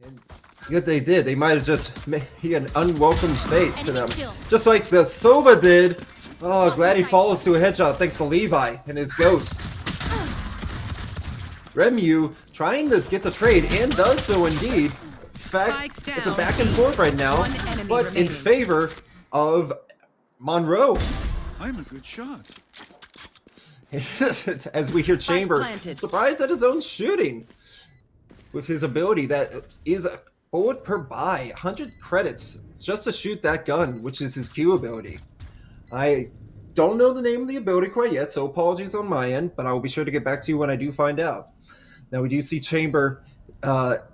And good they did. They might have just made an unwelcome fate to them. Just like the Sova did. Oh, glad he follows to a headshot thanks to Levi and his ghost. Remu trying to get the trade and does so indeed. In fact, it's a back and forth right now, but in favor of Monroe. I'm a good shot. As we hear Chamber surprised at his own shooting. With his ability that is a bullet per buy, 100 credits just to shoot that gun, which is his Q ability. I don't know the name of the ability quite yet, so apologies on my end, but I will be sure to get back to you when I do find out. Now we do see Chamber,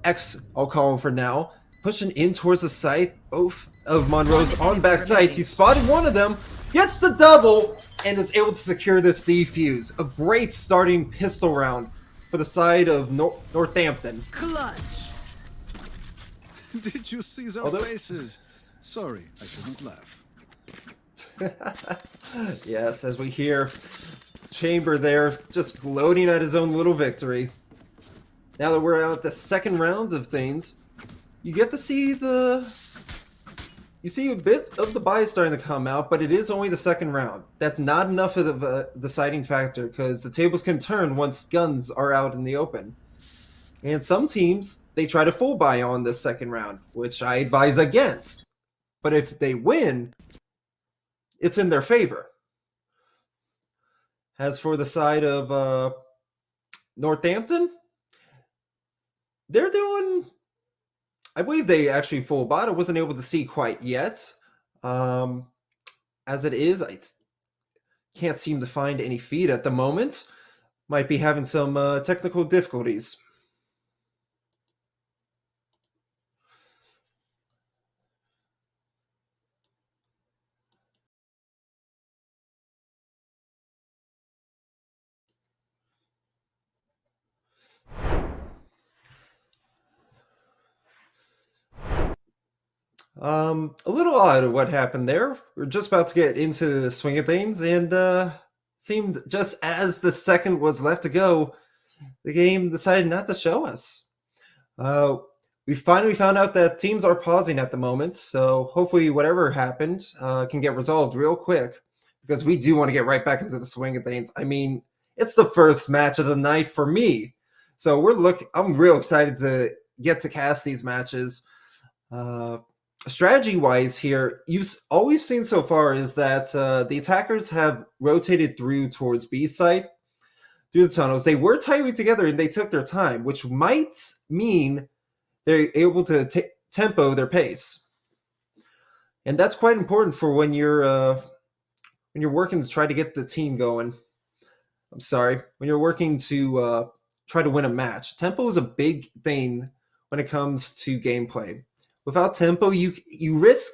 X, I'll call him for now, pushing in towards the site. Both of Monroe's on back site. He spotted one of them, gets the double, and is able to secure this defuse. A great starting pistol round for the side of Northampton. Clutch. Did you see their faces? Sorry, I shouldn't laugh. Yes, as we hear Chamber there just gloating at his own little victory. Now that we're at the second round of things, you get to see you see a bit of the bias starting to come out, but it is only the second round. That's not enough of the deciding factor because the tables can turn once guns are out in the open. And some teams, they try to full buy on this second round, which I advise against. But if they win, it's in their favor. As for the side of Northampton, they're doing... I believe they actually full bot. I wasn't able to see quite yet. As it is, I can't seem to find any feed at the moment. Might be having some technical difficulties. A little odd of what happened there. We're just about to get into the swing of things, and seemed just as the second was left to go, the game decided not to show us. We finally found out that teams are pausing at the moment, so hopefully whatever happened can get resolved real quick, because we do want to get right back into the swing of things. I mean, it's the first match of the night for me, so I'm real excited to get to cast these matches. Strategy-wise here, all we've seen so far is that the attackers have rotated through towards B site, through the tunnels. They were tightly together and they took their time, which might mean they're able to tempo their pace. And that's quite important for when you're working to try to get the team going. When you're working to try to win a match. Tempo is a big thing when it comes to gameplay. Without tempo, you risk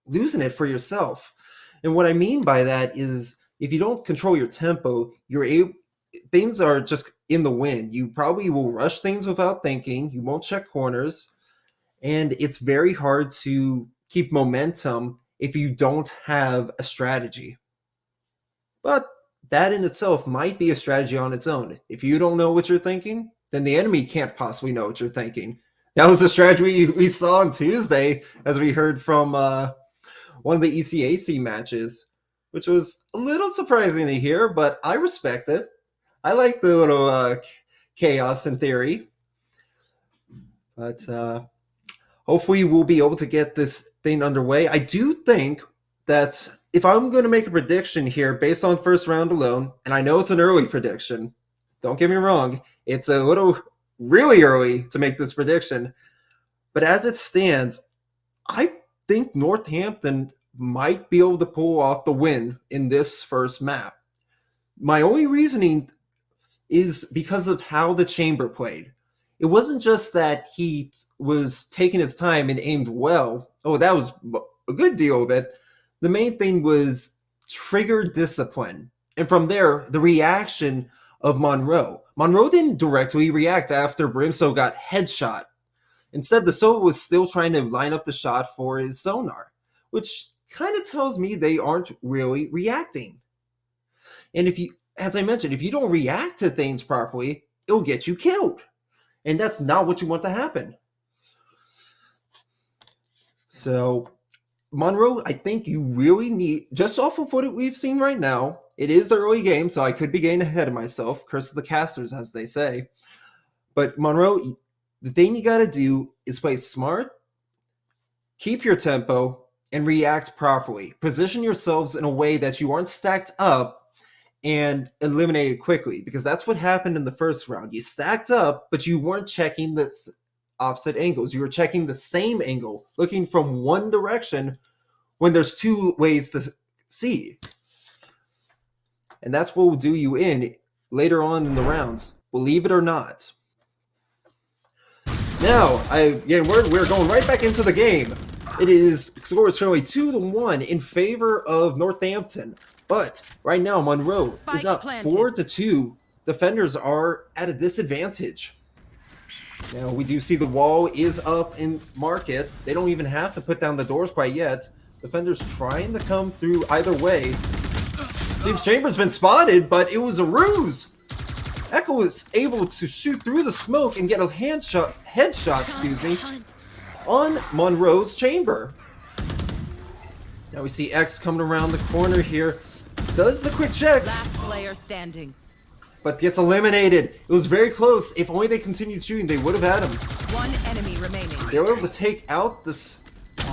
losing it for yourself. And what I mean by that is if you don't control your tempo, things are just in the wind. You probably will rush things without thinking. You won't check corners. And it's very hard to keep momentum if you don't have a strategy. But that in itself might be a strategy on its own. If you don't know what you're thinking, then the enemy can't possibly know what you're thinking. That was the strategy we saw on Tuesday, as we heard from one of the ECAC matches, which was a little surprising to hear, but I respect it. I like the little chaos in theory. But hopefully we'll be able to get this thing underway. I do think that if I'm going to make a prediction here based on first round alone, and I know it's an early prediction, don't get me wrong, it's a little... really early to make this prediction, but as it stands, I think Northampton might be able to pull off the win in this first map. My only reasoning is because of how the Chamber played. It wasn't just that he was taking his time and aimed well. Oh, that was a good deal of it. The main thing was trigger discipline, and from there, the reaction of Monroe. Monroe didn't directly react after Brimstone got headshot. Instead, the Sova was still trying to line up the shot for his sonar, which kind of tells me they aren't really reacting. And as I mentioned, if you don't react to things properly, it'll get you killed. And that's not what you want to happen. So, Monroe, I think you really need, just off of what we've seen right now, it is the early game, so I could be getting ahead of myself. Curse of the casters, as they say. But Monroe, the thing you got to do is play smart, keep your tempo, and react properly. Position yourselves in a way that you aren't stacked up and eliminated quickly, because that's what happened in the first round. You stacked up, but you weren't checking the opposite angles. You were checking the same angle, looking from one direction when there's two ways to see. And that's what will do you in later on in the rounds, believe it or not. Now, we're going right back into the game. It is score is currently 2-1 in favor of Northampton. But right now, Monroe is up 4-2. Defenders are at a disadvantage. Now, we do see the wall is up in market. They don't even have to put down the doors quite yet. Defenders trying to come through either way. Seems Chamber's been spotted, but it was a ruse. Echo is able to shoot through the smoke and get a headshot, on Monroe's Chamber. Now we see X coming around the corner here. Does the quick check. Last player standing. But gets eliminated. It was very close. If only they continued shooting, they would have had him. One enemy remaining. They were able to take out this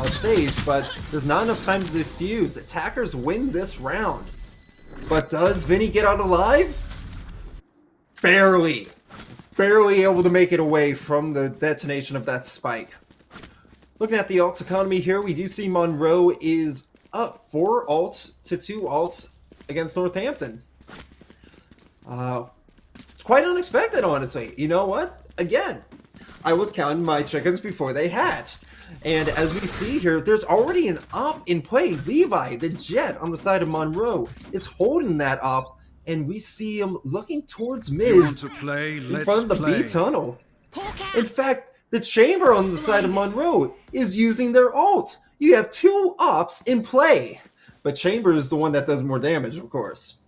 Sage, but there's not enough time to defuse. Attackers win this round. But does Vinny get out alive? Barely. Barely able to make it away from the detonation of that spike. Looking at the alts economy here, we do see Monroe is up 4 alts to 2 alts against Northampton. It's quite unexpected, honestly. You know what? Again, I was counting my chickens before they hatched. And as we see here, there's already an op in play. Levi, the Jet on the side of Monroe, is holding that op, and we see him looking towards mid You want to play? in Let's front of the play. B tunnel. In fact, the Chamber on the side of Monroe is using their ult. You have 2 ops in play, but Chamber is the one that does more damage, of course.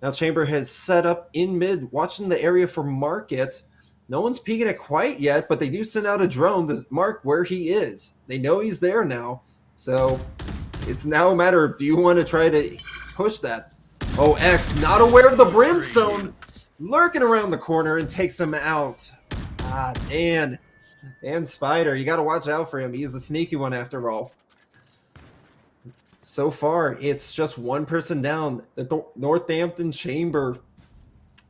Now Chamber has set up in mid, watching the area for market. No one's peeking it quite yet, but they do send out a drone to mark where he is. They know he's there now, so it's now a matter of, do you want to try to push that? Oh, X, not aware of the brimstone, lurking around the corner and takes him out. Ah, Dan Spider, you got to watch out for him. He's a sneaky one after all. So far, it's just one person down. The Northampton Chamber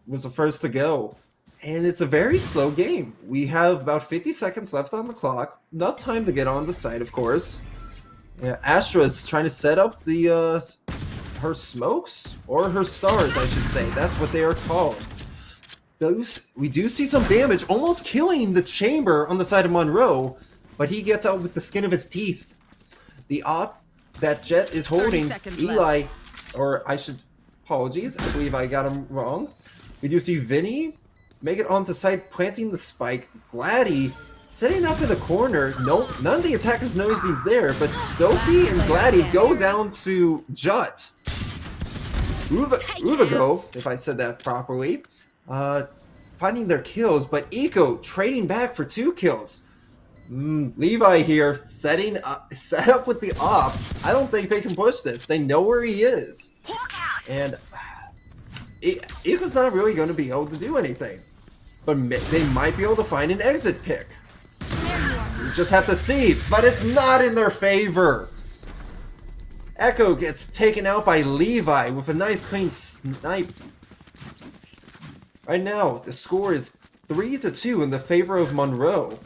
was the first to go. And it's a very slow game. We have about 50 seconds left on the clock. Enough time to get on the site, of course. Yeah, Astra's trying to set up the her smokes, or her stars, I should say. That's what they are called. We do see some damage, almost killing the Chamber on the side of Monroe, but he gets out with the skin of his teeth. The op that Jet is holding, Eli, or I should, apologies, I believe I got him wrong. We do see Vinny make it onto site, planting the spike. Gladdy setting up in the corner. Nope, none of the attackers knows he's there, but Stokey and Gladdy go down to Jut. Uvago, if I said that properly, finding their kills, but Eco trading back for 2 kills. Levi here set up with the op. I don't think they can push this. They know where he is, and Eco's not really going to be able to do anything. But they might be able to find an exit pick. You just have to see, but it's not in their favor. Echo gets taken out by Levi with a nice clean snipe. Right now, the score is 3-2 in the favor of Monroe.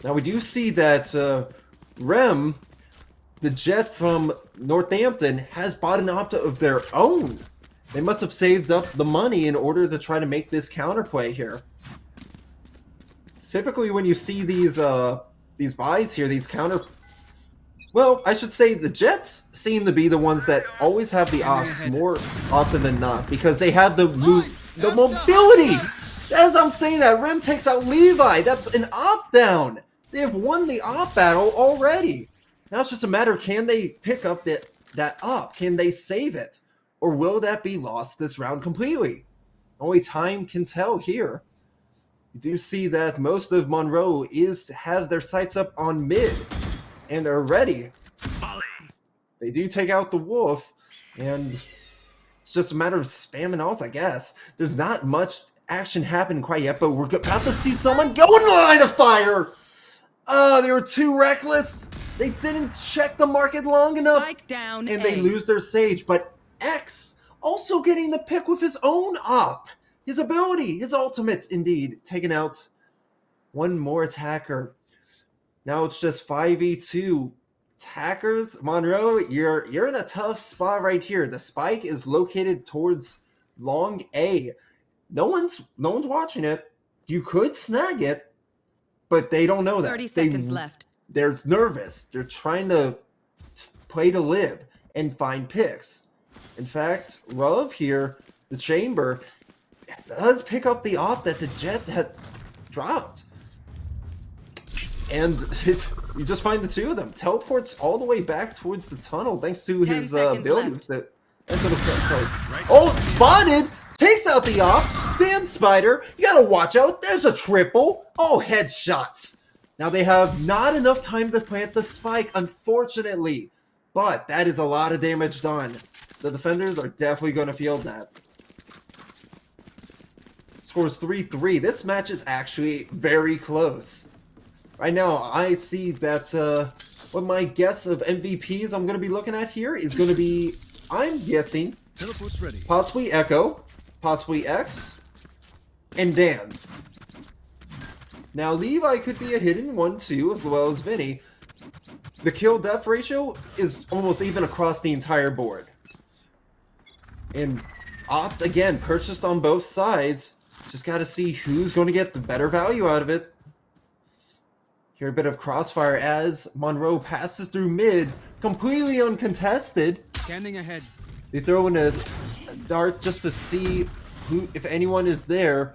Now we do see that Rem, the Jet from Northampton, has bought an Opta of their own. They must have saved up the money in order to try to make this counterplay here. Typically when you see these buys here, these well, I should say the Jets seem to be the ones that always have the ops more often than not, because they have the mobility. As I'm saying that, Rem takes out Levi. That's an op down. They have won the op battle already. Now it's just a matter of, can they pick up that op? Can they save it? Or will that be lost this round completely? Only time can tell here. You do see that most of Monroe has their sights up on mid, and they're ready. They do take out the wolf, and it's just a matter of spamming ults, I guess. There's not much action happening quite yet, but we're about to see someone go in the line of fire! Oh, they were too reckless. They didn't check the market long enough, Spike down and A. they lose their Sage. But X also getting the pick with his own op. His ability, his ultimate, indeed, taking out one more attacker. Now it's just 5v2. Attackers, Monroe, you're in a tough spot right here. The spike is located towards long A. No one's watching it. You could snag it, but they don't know that. 30 seconds left. They're nervous. They're trying to play to live and find picks. In fact, Rove here, the chamber, does pick up the op that the Jet had dropped. And you just find the two of them. Teleports all the way back towards the tunnel thanks to 10 his seconds ability left. with the codes. Oh, spotted! Takes out the op. Damn, Spider. You gotta watch out. There's a triple. Oh, headshots. Now they have not enough time to plant the spike, unfortunately. But that is a lot of damage done. The defenders are definitely going to feel that. Scores 3-3. This match is actually very close. Right now, I see that what my guess of MVPs I'm going to be looking at here is going to be, I'm guessing, Teleport's ready. possibly Echo, possibly X, and Dan. Now, Levi could be a hidden 1-2 as well as Vinny. The kill-death ratio is almost even across the entire board. And ops, again, purchased on both sides. Just got to see who's going to get the better value out of it. Here a bit of crossfire as Monroe passes through mid, completely uncontested. Scanning ahead. They throw in a dart just to see who, if anyone is there.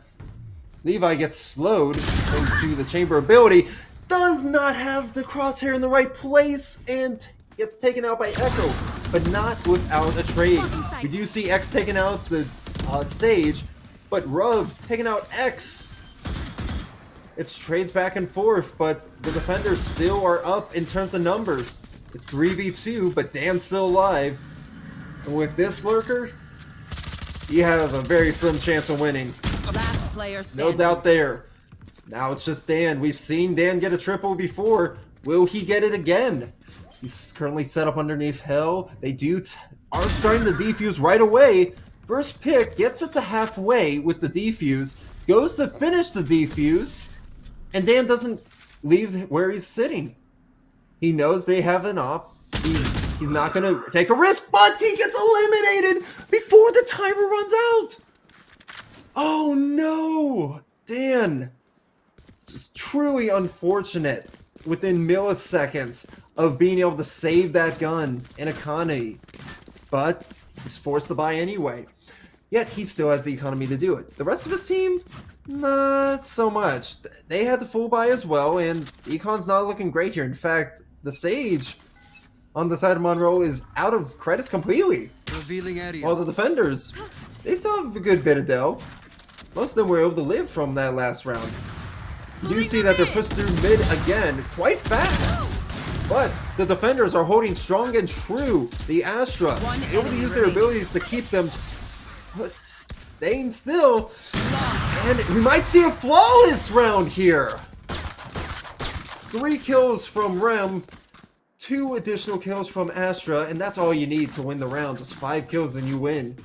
Levi gets slowed thanks to the chamber ability. Does not have the crosshair in the right place and gets taken out by Echo, but not without a trade. We do see X taking out the Sage, but Ruv taking out X. It's trades back and forth, but the defenders still are up in terms of numbers. It's 3v2, but Dan's still alive. And with this lurker, you have a very slim chance of winning. Last player standing. No doubt there. Now it's just Dan. We've seen Dan get a triple before. Will he get it again? He's currently set up underneath Hell. They are starting to defuse right away. First pick gets it to halfway with the defuse. Goes to finish the defuse. And Dan doesn't leave where he's sitting. He knows they have an op. He's not going to take a risk, but he gets eliminated before the timer runs out. Oh no, Dan. It's just truly unfortunate within milliseconds of being able to save that gun in economy. But he's forced to buy anyway. Yet he still has the economy to do it. The rest of his team, not so much. They had the full buy as well, and Econ's not looking great here. In fact, the Sage on the side of Monroe is out of credits completely. Revealing area. While the defenders, they still have a good bit of dough. Most of them were able to live from that last round. You do see that they're pushed through mid again quite fast. But the defenders are holding strong and true. The Astra able to use their abilities to keep them staying still. And we might see a flawless round here. 3 kills from Rem, 2 additional kills from Astra, and that's all you need to win the round. Just 5 kills and you win.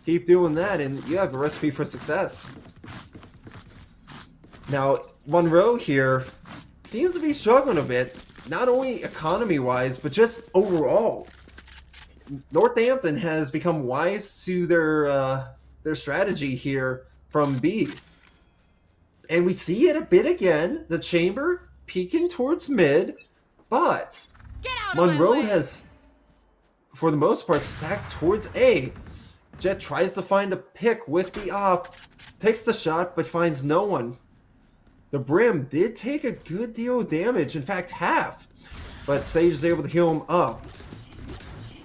Keep doing that and you have a recipe for success. Now, Monroe here seems to be struggling a bit, not only economy-wise, but just overall. Northampton has become wise to their strategy here from B. And we see it a bit again, the chamber peeking towards mid, but Monroe has, for the most part, stacked towards A. Jet tries to find a pick with the op, takes the shot, but finds no one. The Brim did take a good deal of damage, in fact half, but Sage is able to heal him up.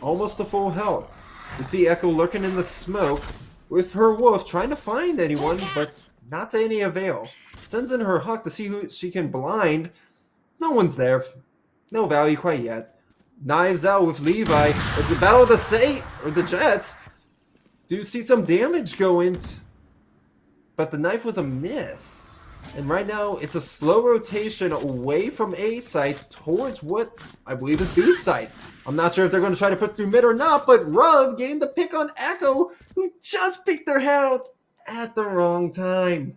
Almost to full health. We see Echo lurking in the smoke. with her wolf trying to find anyone, but not to any avail. Sends in her hawk to see who she can blind. No one's there. No value quite yet. Knives out with Levi. It's a battle of the Jets. Do see some damage going, but the knife was a miss. And right now, it's a slow rotation away from A site towards what I believe is B site. I'm not sure if they're going to try to put through mid or not, but Ruv gained the pick on Echo, who just picked their head out at the wrong time.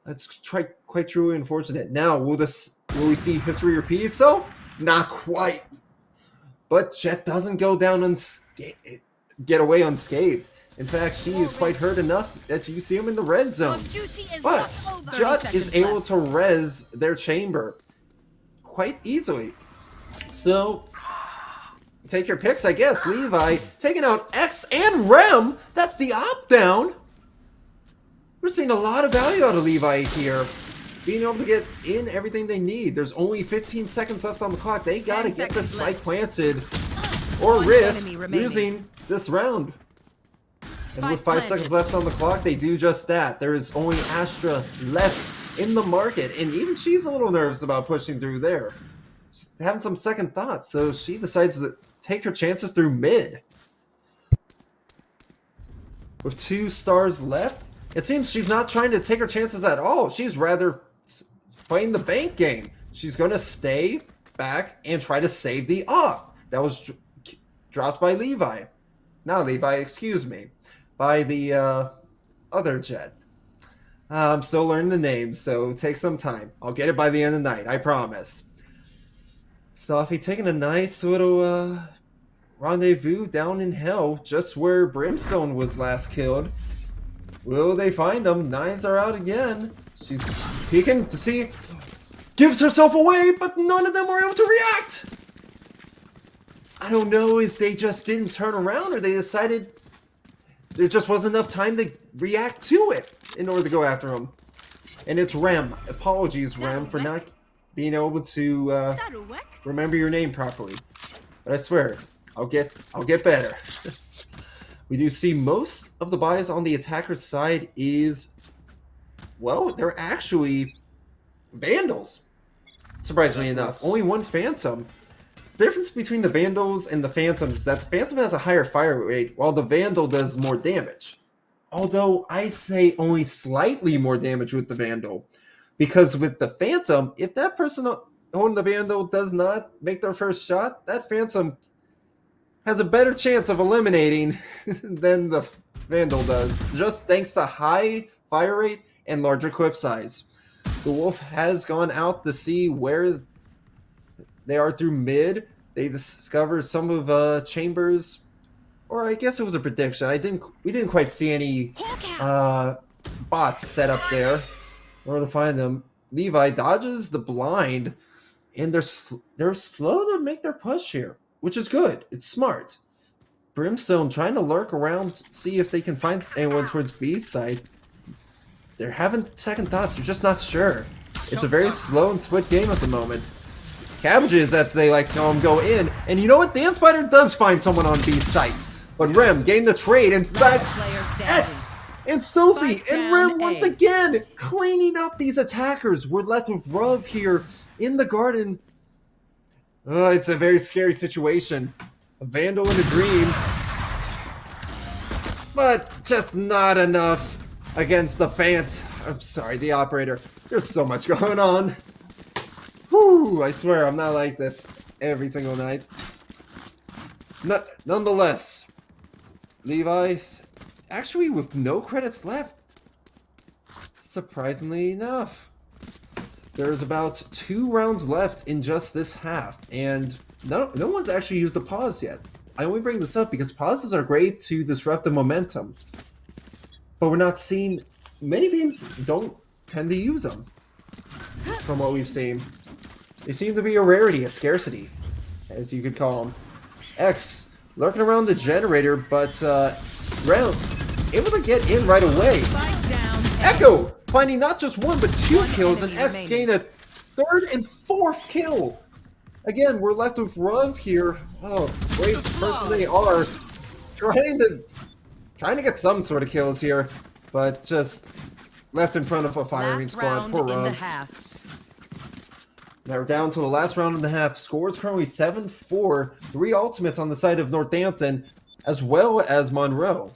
That's quite truly unfortunate. Now, will we see history repeat itself? Not quite. But Jet doesn't go down get away unscathed. In fact, she is quite hurt enough that you see him in the red zone. But Jet is able to res their chamber quite easily. So, take your picks, I guess. Levi taking out X and Rem. That's the opt-down. We're seeing a lot of value out of Levi here. Being able to get in everything they need. There's only 15 seconds left on the clock. They gotta get the spike planted or risk losing this round. And with 5 seconds left on the clock, they do just that. There is only Astra left in the market, and even she's a little nervous about pushing through there. She's having some second thoughts, so she decides to take her chances through mid. With 2 stars left, it seems she's not trying to take her chances at all. She's rather playing the bank game. She's going to stay back and try to save the op. That was dropped by Levi. Not Levi, excuse me. By the other Jet. I'm still learning the name, so take some time. I'll get it by the end of the night, I promise. Sophie taking a nice little rendezvous down in hell, just where Brimstone was last killed. Will they find them? Knives are out again. She's peeking to see. Gives herself away, but none of them were able to react. I don't know if they just didn't turn around or they decided there just wasn't enough time to react to it in order to go after him. And it's Rem. Apologies, Rem, for not being able to remember your name properly. But I swear, I'll get better. We do see most of the buys on the attacker's side is, well, they're actually Vandals. Surprisingly enough, only one Phantom. The difference between the Vandals and the Phantoms is that the Phantom has a higher fire rate, while the Vandal does more damage. Although, I say only slightly more damage with the Vandal. Because with the Phantom, if that person holding the Vandal does not make their first shot, that Phantom has a better chance of eliminating than the Vandal does, just thanks to high fire rate and larger clip size. The Wolf has gone out to see where they are through mid. They discover some of Chambers, or I guess it was a prediction. We didn't quite see any bots set up there in order to find them. Levi dodges the blind, and they're slow to make their push here, which is good. It's smart. Brimstone trying to lurk around, see if they can find anyone towards B's side. They're having second thoughts. They're just not sure. It's a very slow and split game at the moment. Cabbages, as they like to call them, go in. And you know what? Dan Spider does find someone on B's site. But Rem gained the trade. In fact, X and Sophie and Rem once again cleaning up these attackers. We're left with Ruv here in the garden. It's a very scary situation. A Vandal in a dream. But just not enough against the I'm sorry, the operator. There's so much going on. Whew, I swear I'm not like this every single night. Nonetheless, Levi's actually with no credits left. Surprisingly enough. There's about 2 rounds left in just this half, and no one's actually used a pause yet. I only bring this up because pauses are great to disrupt the momentum. But we're not seeing... Many games don't tend to use them, from what we've seen. They seem to be a rarity, a scarcity, as you could call them. X lurking around the generator, but Rem able to get in right away. Echo finding not just 1 but 2 kills, and X gained a 3rd and 4th kill. Again, we're left with Ruv here. Oh, great person they are. Trying to trying to get some sort of kills here, but just left in front of a firing Last squad. round Poor in the Rob. half. Now we're down to the last round and a half. Score is currently 7-4. 3 ultimates on the side of Northampton, as well as Monroe.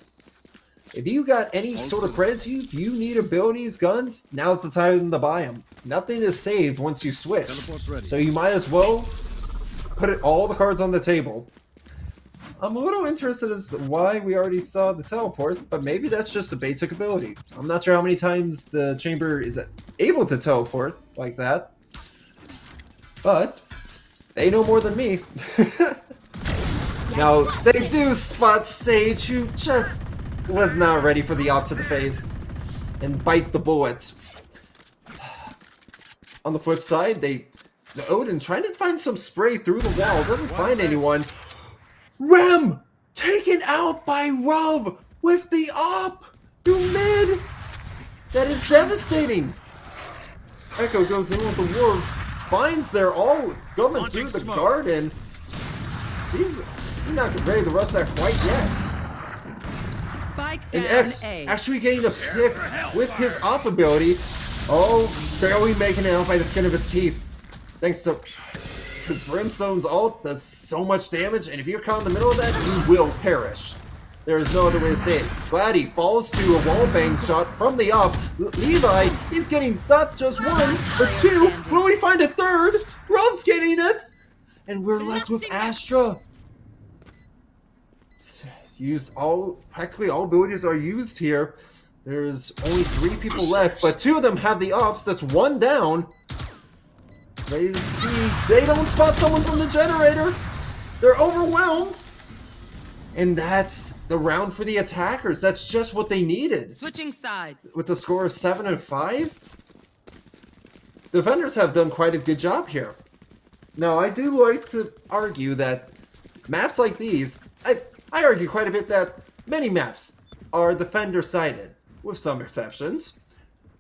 If you got any sort of credits, if you need abilities, guns, now's the time to buy them. Nothing is saved once you switch, Teleport's ready. so you might as well put all the cards on the table. I'm a little interested as to why we already saw the teleport, but maybe that's just a basic ability. I'm not sure how many times the chamber is able to teleport like that, but they know more than me. Now, they do spot Sage, who just was not ready for the op to the face and bite the bullet. On the flip side, the Odin trying to find some spray through the wall, doesn't find anyone. Rem taken out by Rov with the op through mid. That is devastating. Echo goes in with the wolves, finds they're all going through the garden. He's not ready to rush that quite yet. Spike And down X A. actually getting a pick with his op ability. Oh, barely making it out by the skin of his teeth. Thanks to because Brimstone's ult does so much damage, and if you're caught in the middle of that, you will perish. There is no other way to say it. Gladdy falls to a wallbang shot from the op. Levi, he's getting not just one, but two. Will we find a third? Rob's getting it. And we're left with Astra. Practically all abilities are used here. There's only 3 people left, but 2 of them have the ops. That's 1 down. Ready to see. They don't spot someone from the generator. They're overwhelmed. And that's the round for the attackers. That's just what they needed. Switching sides. With the score of 7-5, the defenders have done quite a good job here. Now, I do like to argue that maps like these, I argue quite a bit that many maps are defender-sided, with some exceptions.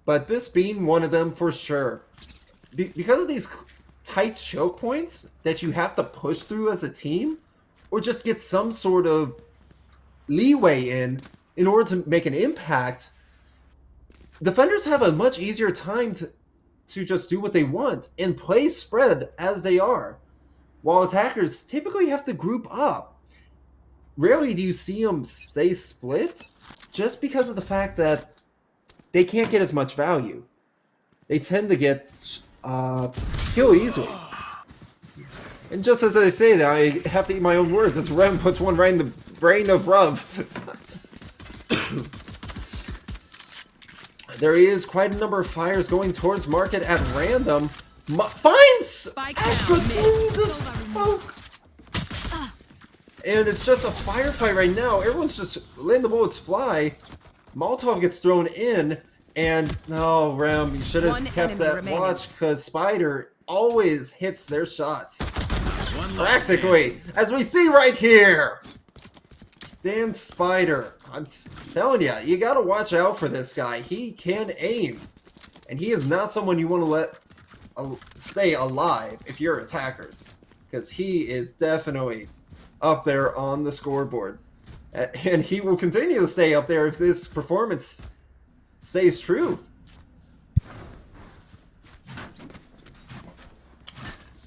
But this being one of them for sure. Because of these tight choke points that you have to push through as a team, or just get some sort of leeway in order to make an impact, defenders have a much easier time to just do what they want and play spread as they are, while attackers typically have to group up. Rarely do you see them stay split, just because of the fact that they can't get as much value. They tend to get killed easily. And just as I say that, I have to eat my own words, as Rem puts one right in the brain of Ruv. There is quite a number of fires going towards market at random. Finds Astra through the smoke! And it's just a firefight right now. Everyone's just letting the bullets fly. Molotov gets thrown in, and no, Rem, you should have kept that watch, because Spider always hits their shots. Practically, as we see right here. Dan Spider, I'm telling you, you gotta watch out for this guy. He can aim, and he is not someone you want to let stay alive if you're attackers, because he is definitely up there on the scoreboard, and he will continue to stay up there if this performance stays true.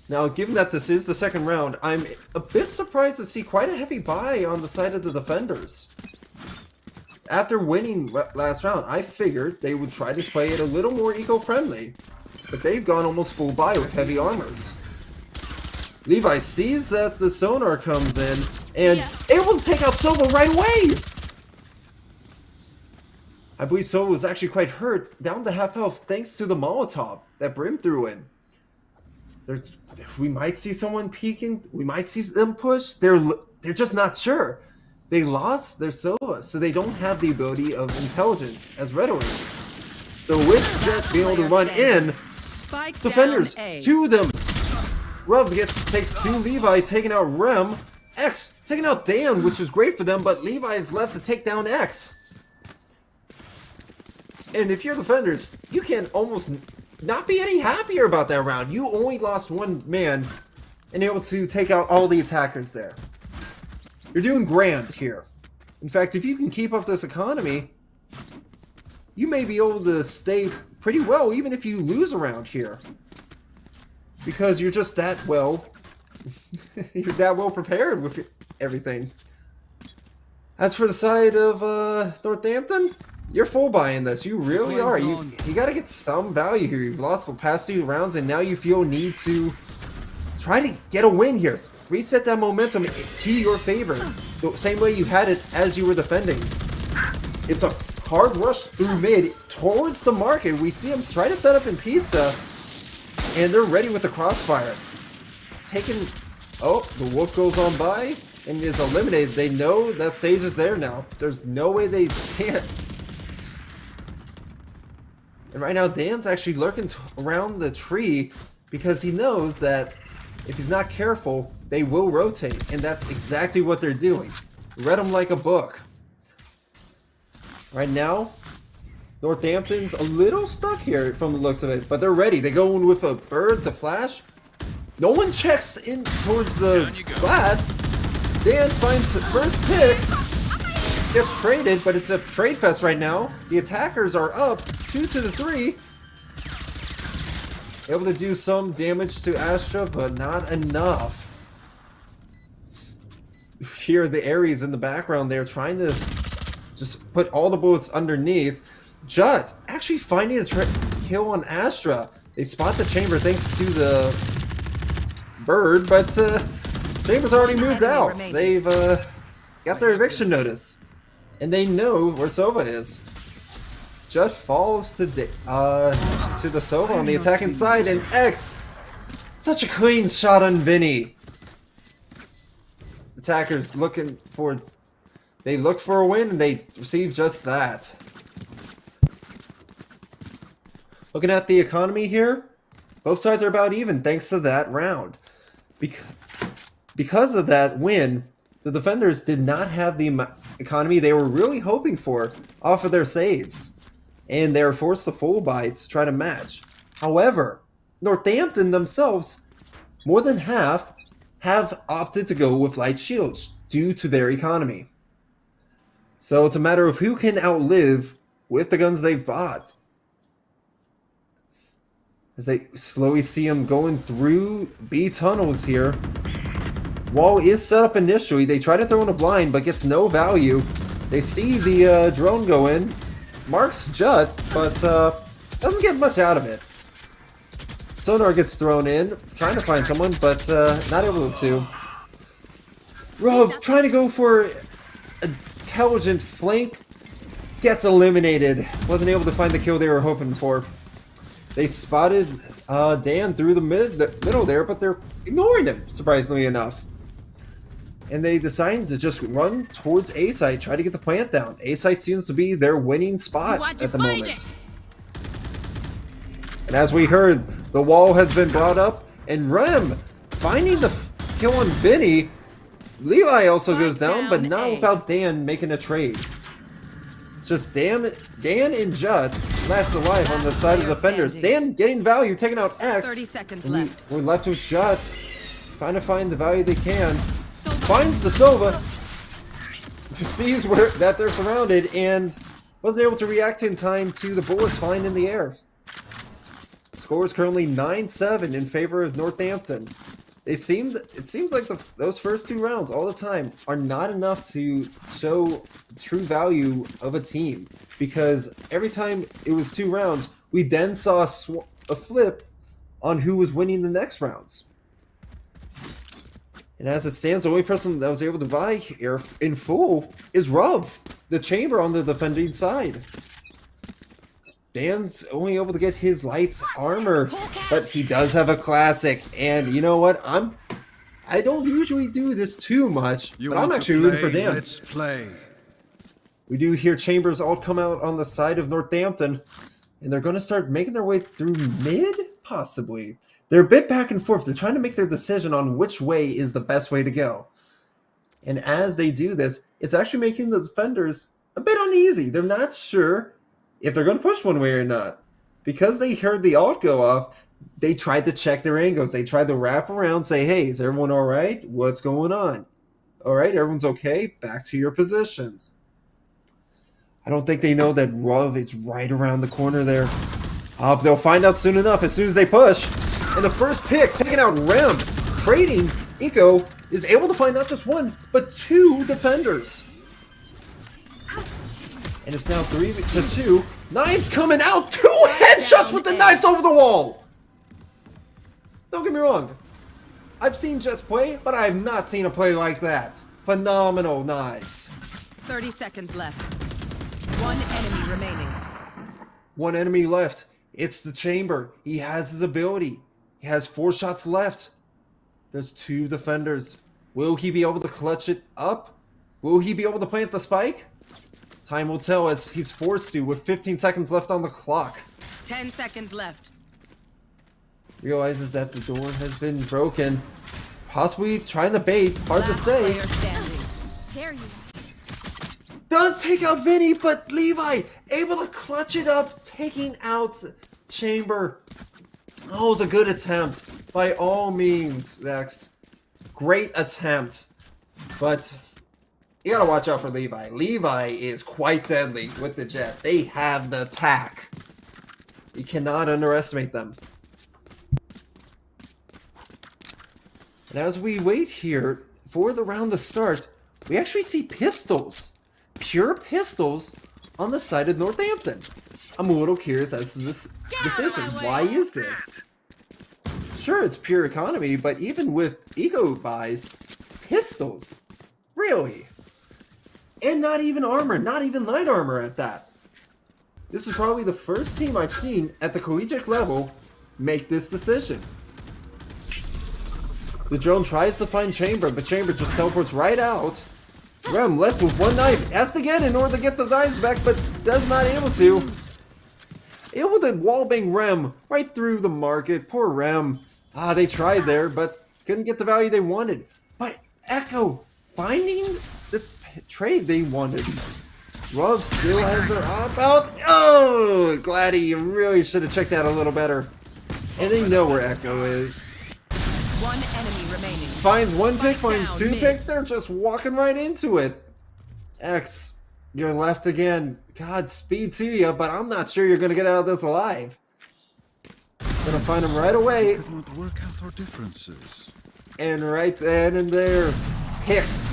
Now, given that this is the second round, I'm a bit surprised to see quite a heavy buy on the side of the defenders. After winning last round, I figured they would try to play it a little more eco-friendly, but they've gone almost full buy with heavy armors. Levi sees that the sonar comes in and able to take out Sova right away! I believe Sova was actually quite hurt, down to half health thanks to the Molotov that Brim threw in. We might see someone peeking. We might see them push. They're just not sure. They lost their Sova, so they don't have the ability of intelligence as Rhetoric. So with Jet being able to run in, defenders, 2 of them. Ruv takes 2 Levi, taking out Rem. X taking out Dan, which is great for them, but Levi is left to take down X. And if you're defenders, you can almost not be any happier about that round. You only lost 1 man and able to take out all the attackers there. You're doing grand here. In fact, if you can keep up this economy, you may be able to stay pretty well even if you lose around here. Because you're just that well, you're that well prepared with everything. As for the side of Northampton, you're full buying this. You really are. You got to get some value here. You've lost the past 2 rounds, and now you feel need to try to get a win here. Reset that momentum to your favor, the same way you had it as you were defending. It's a hard rush through mid towards the market. We see them try to set up in pizza, and they're ready with the crossfire. Taking... Oh, the wolf goes on by and is eliminated. They know that Sage is there now. There's no way they can't. And right now, Dan's actually lurking around the tree because he knows that if he's not careful, they will rotate. And that's exactly what they're doing. Read them like a book. Right now, Northampton's a little stuck here from the looks of it, but they're ready. They go in with a bird to flash. No one checks in towards the glass. Dan finds the first pick. Gets traded, but it's a trade fest right now. The attackers are up 2 to the 3. Able to do some damage to Astra, but not enough. Here, the Ares in the background, they're trying to just put all the bullets underneath. Jut actually finding a kill on Astra. They spot the chamber thanks to the bird, but Chamber's already moved out. They've got their eviction notice. And they know where Sova is. Jut falls to the Sova on the attacking side, and X! Such a clean shot on Vinny. Attackers looking for... They looked for a win, and they received just that. Looking at the economy here, both sides are about even thanks to that round. Because of that win, the defenders did not have the economy they were really hoping for off of their saves, and they were forced to full buy to try to match. However, Northampton themselves, more than half, have opted to go with light shields due to their economy. So it's a matter of who can outlive with the guns they've bought. As they slowly see them going through B tunnels here. Wall is set up initially. They try to throw in a blind, but gets no value. They see the drone go in. Marks Jut, but doesn't get much out of it. Sonar gets thrown in, trying to find someone, but not able to. Rov trying to go for intelligent flank, gets eliminated. Wasn't able to find the kill they were hoping for. They spotted Dan through the middle there, but they're ignoring him, surprisingly enough. And they decided to just run towards A site, try to get the plant down. A site seems to be their winning spot at the moment. And as we heard, the wall has been brought up, and Rem finding the kill on Vinny. Levi also goes down, but not without Dan making a trade. It's just Dan and Jut left alive on the side of the defenders. Dan getting value, taking out X. 30 seconds left. We're left with Jut trying to find the value they can. Finds the Sova, sees that they're surrounded, and wasn't able to react in time to the bullets flying in the air. Score is currently 9-7 in favor of Northampton. It seems like those first 2 rounds all the time are not enough to show true value of a team, because every time it was 2 rounds, we then saw a flip on who was winning the next rounds. And as it stands, the only person that was able to buy here in full is Rub, the chamber on the defending side. Dan's only able to get his lights armor, but he does have a classic. And you know what? I don't usually do this too much, but I'm actually rooting for Dan. Let's play. We do hear Chambers all come out on the side of Northampton, and they're going to start making their way through mid, possibly. They're a bit back and forth. They're trying to make their decision on which way is the best way to go. And as they do this, it's actually making the defenders a bit uneasy. They're not sure if they're going to push one way or not. Because they heard the ult go off, they tried to check their angles. They tried to wrap around, say, hey, is everyone all right? What's going on? All right, everyone's okay. Back to your positions. I don't think they know that Ruv is right around the corner there. They'll find out soon enough as soon as they push. And the first pick, taking out Rem. Trading, Eco is able to find not just one, but two defenders. And it's now 3-2. Knives coming out. 2 headshots with the knives over the wall. Don't get me wrong. I've seen Jets play, but I have not seen a play like that. Phenomenal knives. 30 seconds left. One enemy remaining. One enemy left. It's the Chamber. He has his ability. He has 4 shots left. There's 2 defenders. Will he be able to clutch it up? Will he be able to plant the spike? Time will tell as he's forced to with 15 seconds left on the clock. 10 seconds left. Realizes that the door has been broken. Possibly trying to bait. Hard to say. Player standing. Dare you? Does take out Vinny, but Levi able to clutch it up, taking out Chamber. Oh, it was a good attempt. By all means, Dex. Great attempt. But you gotta watch out for Levi. Levi is quite deadly with the Jet. They have the attack. You cannot underestimate them. And as we wait here for the round to start, we actually see pistols. Pure pistols on the side of Northampton. I'm a little curious as to this decision. Why is this? Sure, it's pure economy, but even with eco buys, pistols? Really? And not even armor, not even light armor at that. This is probably the first team I've seen at the collegiate level make this decision. The drone tries to find Chamber, but Chamber just teleports right out. Rem left with 1 knife, has to get in order to get the knives back, but does not able to. Able to wallbang Rem right through the market. Poor Rem. They tried there, but couldn't get the value they wanted. But Echo finding the trade they wanted. Ruv still has their op out. Oh, Gladdy, you really should have checked that a little better. And they know where Echo is. One enemy remaining. Finds 1 pick, finds down 2 mid. pick. They're just walking right into it. X, you're left again. God, speed to you, but I'm not sure you're going to get out of this alive. Gonna find him right away. Could not work out our differences. And right then and there, picked.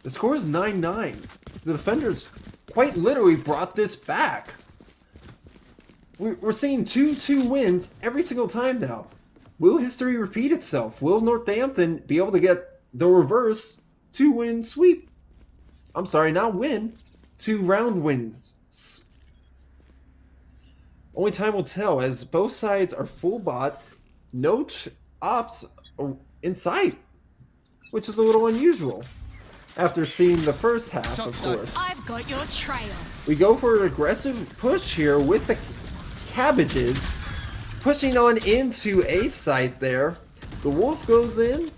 The score is 9-9. The defenders quite literally brought this back. We're seeing 2-2 wins every single time now. Will history repeat itself? Will Northampton be able to get the reverse 2-win sweep? I'm sorry, not win. 2-round wins. Only time will tell as both sides are full bot. No ops in sight. Which is a little unusual. After seeing the first half, of course. I've got your trail. We go for an aggressive push here with the cabbages. Pushing on into A site there. The Wolf goes in.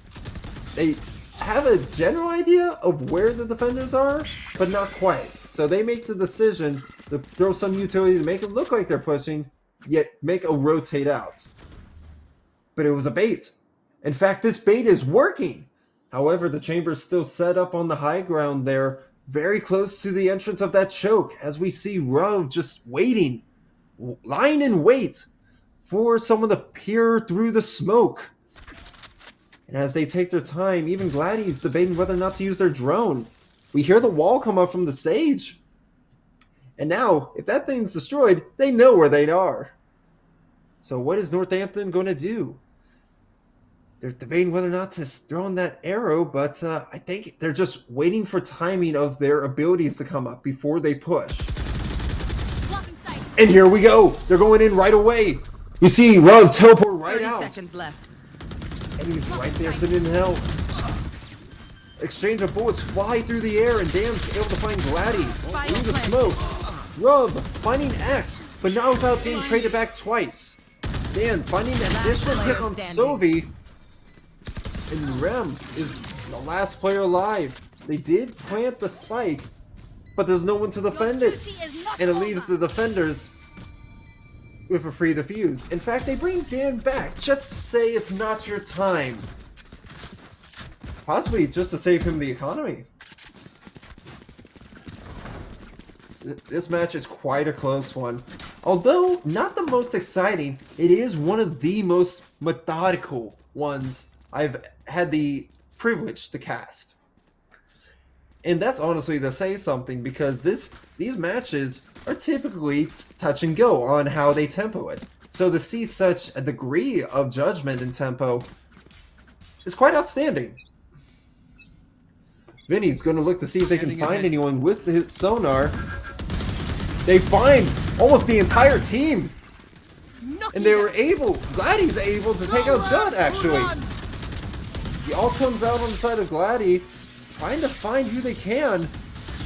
They have a general idea of where the defenders are, but not quite. So they make the decision to throw some utility to make it look like they're pushing, yet make a rotate out. But it was a bait. In fact, this bait is working. However, the Chamber's still set up on the high ground there, very close to the entrance of that choke, as we see Ruv just waiting, lying in wait for someone to peer through the smoke. And as they take their time, even Gladdy's debating whether or not to use their drone. We hear the wall come up from the Sage. And now, if that thing's destroyed, they know where they are. So what is Northampton going to do? They're debating whether or not to throw in that arrow, but I think they're just waiting for timing of their abilities to come up before they push. And here we go. They're going in right away. You see Ruv teleport right 30 out. seconds left. And he's right there sitting in hell. Exchange of bullets fly through the air, and Dan's able to find Gladdy through the smokes. Ruv finding X, but not without being traded back twice. Dan finding an additional pick on Sovi. And Rem is the last player alive. They did plant the spike, but there's no one to defend it. And it leaves the defenders with a free defuse. In fact, they bring Dan back just to say it's not your time. Possibly just to save him the economy. This match is quite a close one. Although not the most exciting, it is one of the most methodical ones I've had the privilege to cast. And that's honestly to say something, because these matches are typically touch and go on how they tempo it. So to see such a degree of judgment in tempo is quite outstanding. Vinny's going to look to see if they can find anyone with his sonar. They find almost the entire team. And they were able, Gladdy's able to take out Judd, actually. He all comes out on the side of Gladdy, trying to find who they can.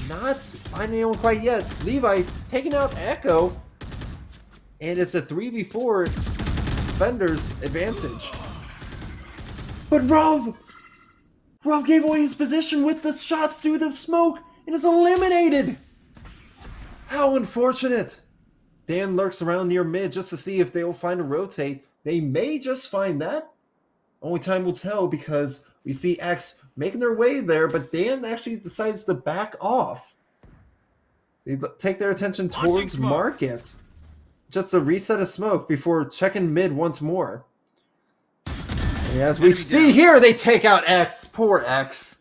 Not finding anyone quite yet. Levi taking out Echo. And it's a 3v4 defender's advantage. But Rav gave away his position with the shots through the smoke and is eliminated. How unfortunate. Dan lurks around near mid just to see if they will find a rotate. They may just find that. Only time will tell, because we see X making their way there, but Dan actually decides to back off. They take their attention towards Market, just to reset a smoke before checking mid once more. And as we see here, they take out X. Poor X.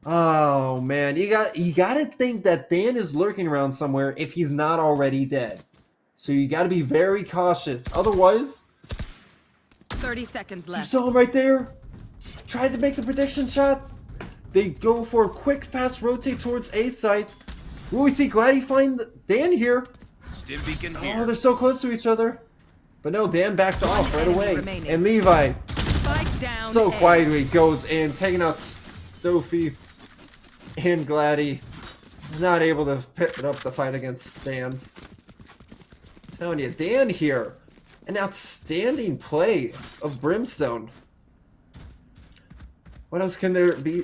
Oh man, you gotta think that Dan is lurking around somewhere if he's not already dead. So you gotta be very cautious. Otherwise, 30 seconds left. You saw him right there. Tried to make the prediction shot. They go for a quick, fast rotate towards A site. Will we see Gladdy find Dan here? Oh, they're so close to each other. But no, Dan backs off right away. And Levi, so quietly, goes in, taking out Stoffy and Gladdy. Not able to pick up the fight against Stan. I'm telling you, Dan here. An outstanding play of Brimstone. What else can there be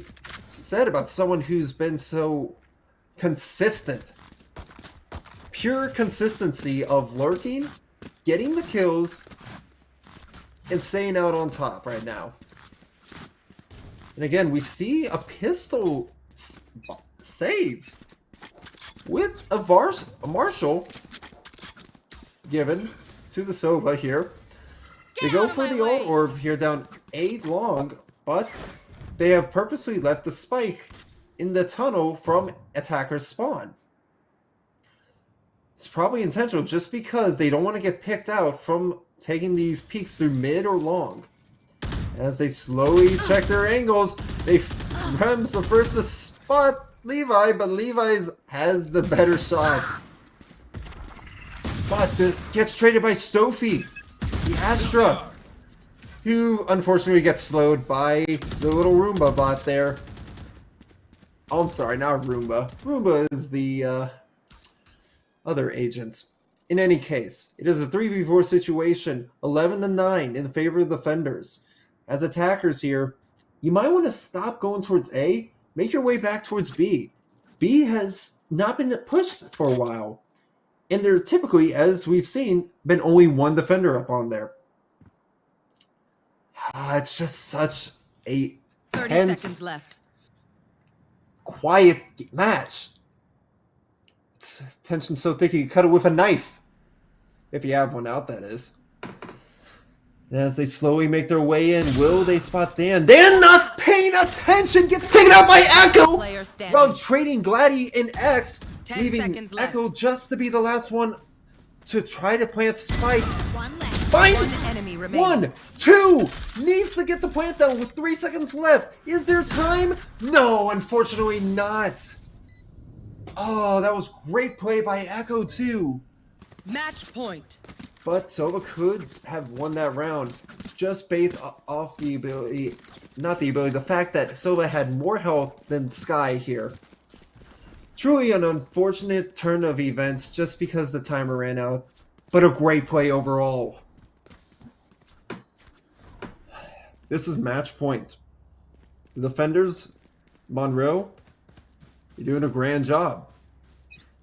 said about someone who's been so consistent? Pure consistency of lurking, getting the kills, and staying out on top right now. And again, we see a pistol save with a Marshall given to the Sova here. They go for the ult orb here down 8 long, but they have purposely left the spike in the tunnel from attacker's spawn. It's probably intentional just because they don't want to get picked out from taking these peeks through mid or long. As they slowly check their angles, Rem's the first to spot Levi, but Levi's has the better shots. But gets traded by Stoffy, the Astra, who unfortunately gets slowed by the little Roomba bot there. Oh, I'm sorry, not Roomba. Roomba is the other agent. In any case, it is a 3v4 situation, 11-9 in favor of the defenders. As attackers here, you might want to stop going towards A, make your way back towards B. B has not been pushed for a while. And there typically, as we've seen, been only one defender up on there. It's just such a 30 tense, seconds left. Quiet match. It's tension so thick you can cut it with a knife. If you have one out, that is. And as they slowly make their way in, will they spot Dan? Dan not paying attention, gets taken out by Echo! Rob trading Gladdy and X, leaving Echo just to be the last one to try to plant Spike. Finds one, two, needs to get the plant down with 3 seconds left. Is there time? No, unfortunately not. Oh, that was great play by Echo too. Match point. But Sova could have won that round just based off the ability, the fact that Sova had more health than Sky here. Truly an unfortunate turn of events just because the timer ran out, but a great play overall. This is match point. The defenders, Monroe, you're doing a grand job.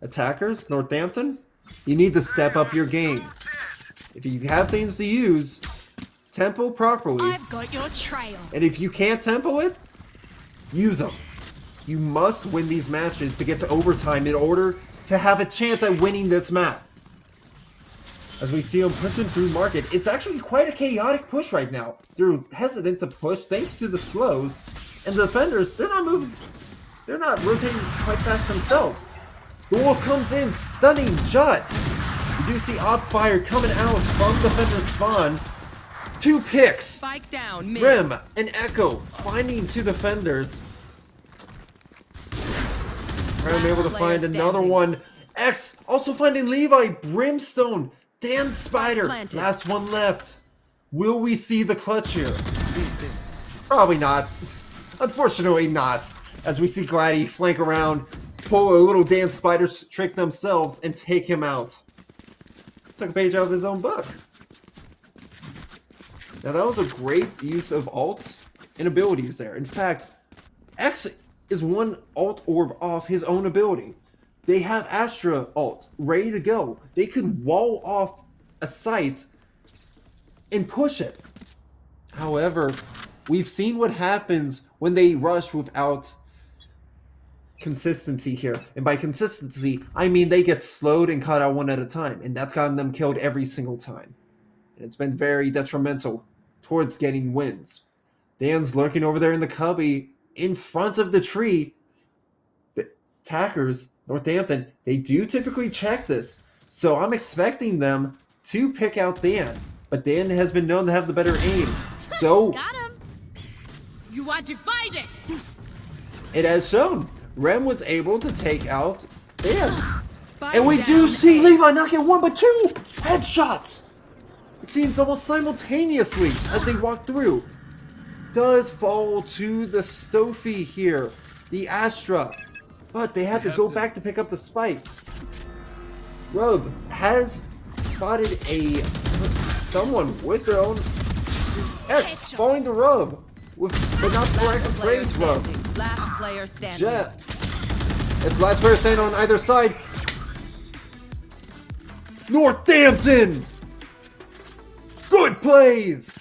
Attackers, Northampton, you need to step up your game. If you have things to use, tempo properly. I've got your trail. And if you can't tempo it, use them. You must win these matches to get to overtime in order to have a chance at winning this map. As we see them pushing through market, it's actually quite a chaotic push right now. They're hesitant to push thanks to the slows, and the defenders, they're not moving. They're not rotating quite fast themselves. The Wolf comes in, stunning Jut. You do see op fire coming out from the defender's spawn. 2 picks. Spike down. Mid. Rim and Echo finding 2 defenders. I'm able to find another one. X also finding Levi. Brimstone. Dan Spider. Planted. Last one left. Will we see the clutch here? Probably not. Unfortunately not. As we see Gladdy flank around, pull a little Dan Spider trick themselves, and take him out. Took a page out of his own book. Now that was a great use of ults and abilities there. In fact, X is one alt orb off his own ability. They have Astra ult ready to go. They could wall off a site and push it. However, we've seen what happens when they rush without consistency here. And by consistency, I mean they get slowed and caught out one at a time. And that's gotten them killed every single time. And it's been very detrimental towards getting wins. Dan's lurking over there in the cubby in front of the tree. The attackers, Northampton, they do typically check this. So I'm expecting them to pick out Dan. But Dan has been known to have the better aim. So Got him. You are divided. it has shown. Rem was able to take out Dan. Spike And we down. do see Levi not get 1 but 2 headshots. It seems almost simultaneously as they walk through. Does fall to the Stofy here, the Astra. But they had to go back to pick up the spike. Rove has spotted someone with their own X falling to Rove. But not the correct Last player trades, Rove. standing. Last player standing. Jet. It's the last player standing on either side. Northampton! Good plays!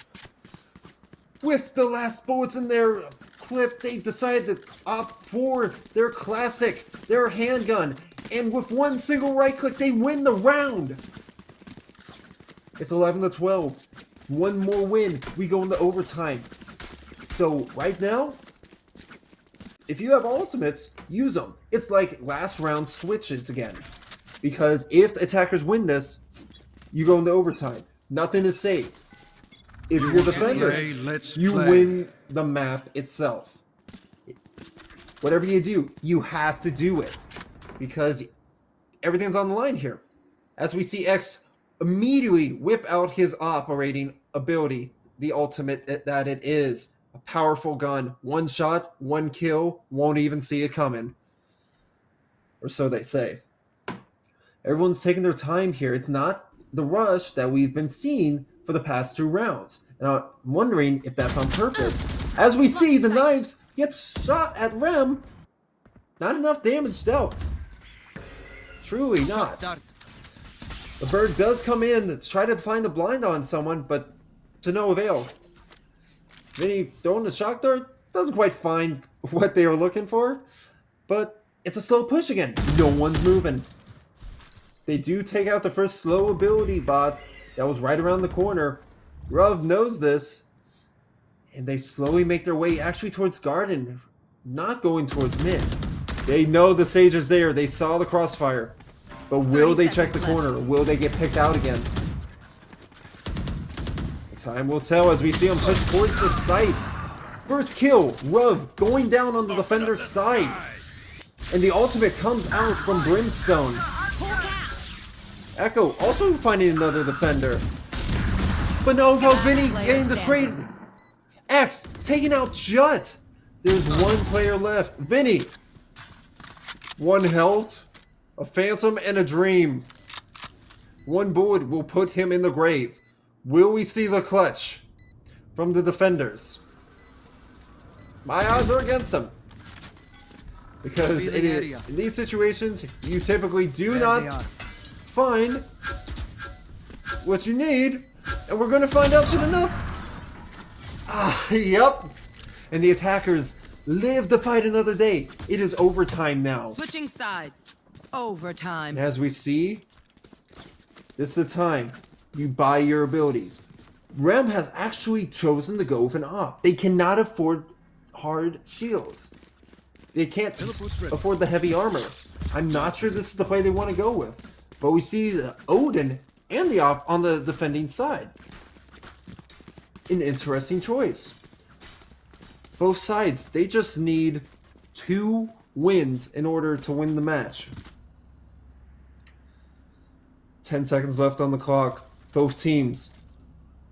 With the last bullets in their clip, they decided to opt for their classic, their handgun. And with one single right click, they win the round. It's 11-12. One more win, we go into overtime. So right now, if you have ultimates, use them. It's like last round switches again. Because if attackers win this, you go into overtime. Nothing is saved. If you're defenders, let's you play. win the map itself. Whatever you do, you have to do it. Because everything's on the line here. As we see X immediately whip out his operating ability, the ultimate that it is. A powerful gun. 1 shot, 1 kill, won't even see it coming. Or so they say. Everyone's taking their time here. It's not the rush that we've been seeing for the past 2 rounds. And I'm wondering if that's on purpose. As we see, the knives get shot at Rem. Not enough damage dealt. Truly not. The bird does come in to try to find the blind on someone, but to no avail. Vinny throwing the shock dart doesn't quite find what they were looking for, but it's a slow push again. No one's moving. They do take out the first slow ability bot that was right around the corner. Ruv knows this, and they slowly make their way actually towards Garden, not going towards mid. They know the Sage is there. They saw the crossfire. But will they check the corner? Or will they get picked out again? Time will tell as we see him push towards the site. First kill, Ruv going down on the defender's side. And the ultimate comes out from Brimstone. Echo also finding another defender. But no, Vinny getting the trade. X taking out Jut. There's 1 player left. Vinny. 1 health, a phantom, and a dream. 1 bullet will put him in the grave. Will we see the clutch from the defenders? My odds are against them. Because in these situations, you typically do not find what you need. And we're going to find out soon enough. Yep. And the attackers Live to fight another day. It is overtime now. Switching sides. Overtime. And as we see, this is the time you buy your abilities. Rem has actually chosen to go with an op. They cannot afford hard shields. They can't afford the heavy armor. I'm not sure this is the play they want to go with. But we see the Odin and the op on the defending side. An interesting choice. Both sides, they just need 2 wins in order to win the match. 10 seconds left on the clock. Both teams,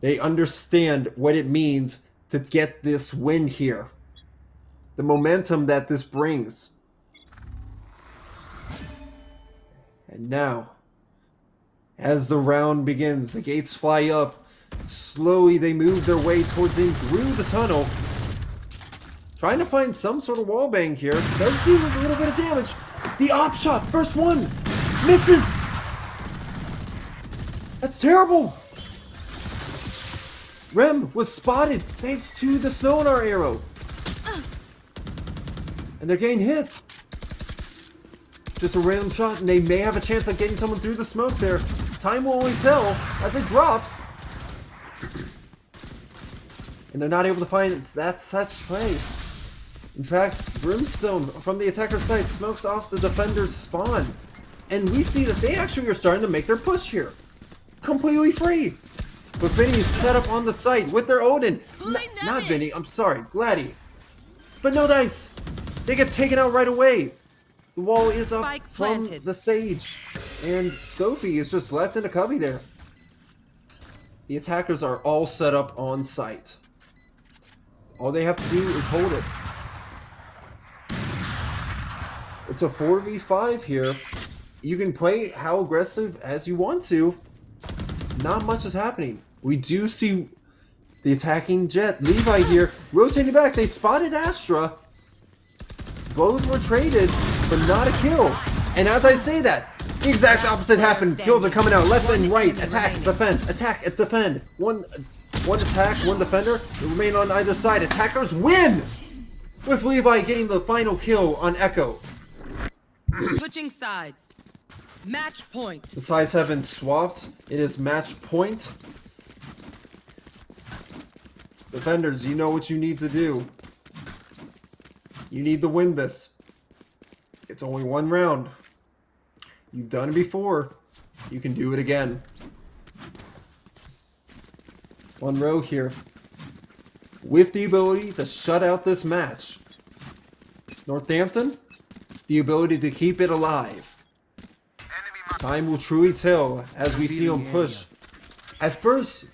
they understand what it means to get this win here. The momentum that this brings. And now, as the round begins, the gates fly up. Slowly they move their way towards in through the tunnel. Trying to find some sort of wallbang here. Does do a little bit of damage. The op shot, first one, misses. That's terrible. Rem was spotted thanks to the snow in our arrow. And they're getting hit. Just a random shot, and they may have a chance at getting someone through the smoke there. Time will only tell as it drops. And they're not able to find that such play. In fact, Brimstone from the attacker's side smokes off the defender's spawn. And we see that they actually are starting to make their push here. Completely free. But Vinny is set up on the site with their Odin. Not Vinny, I'm sorry, Gladdy. But no dice. They get taken out right away. The wall is up Spike from planted. the Sage. And Sophie is just left in a cubby there. The attackers are all set up on site. All they have to do is hold it. It's a 4v5 here. You can play how aggressive as you want to. Not much is happening. We do see the attacking Jet. Levi here, rotating back. They spotted Astra. Blows were traded, but not a kill. And as I say that, the exact opposite happened. Kills are coming out left and right. Attack, defend, attack, defend. One attack, one defender. They remain on either side. Attackers win! With Levi getting the final kill on Echo. Switching sides. Match point. The sides have been swapped. It is match point. Defenders, you know what you need to do. You need to win this. It's only one round. You've done it before. You can do it again. Monroe here. With the ability to shut out this match. Northampton, the ability to keep it alive. Time will truly tell as we see them push. At first,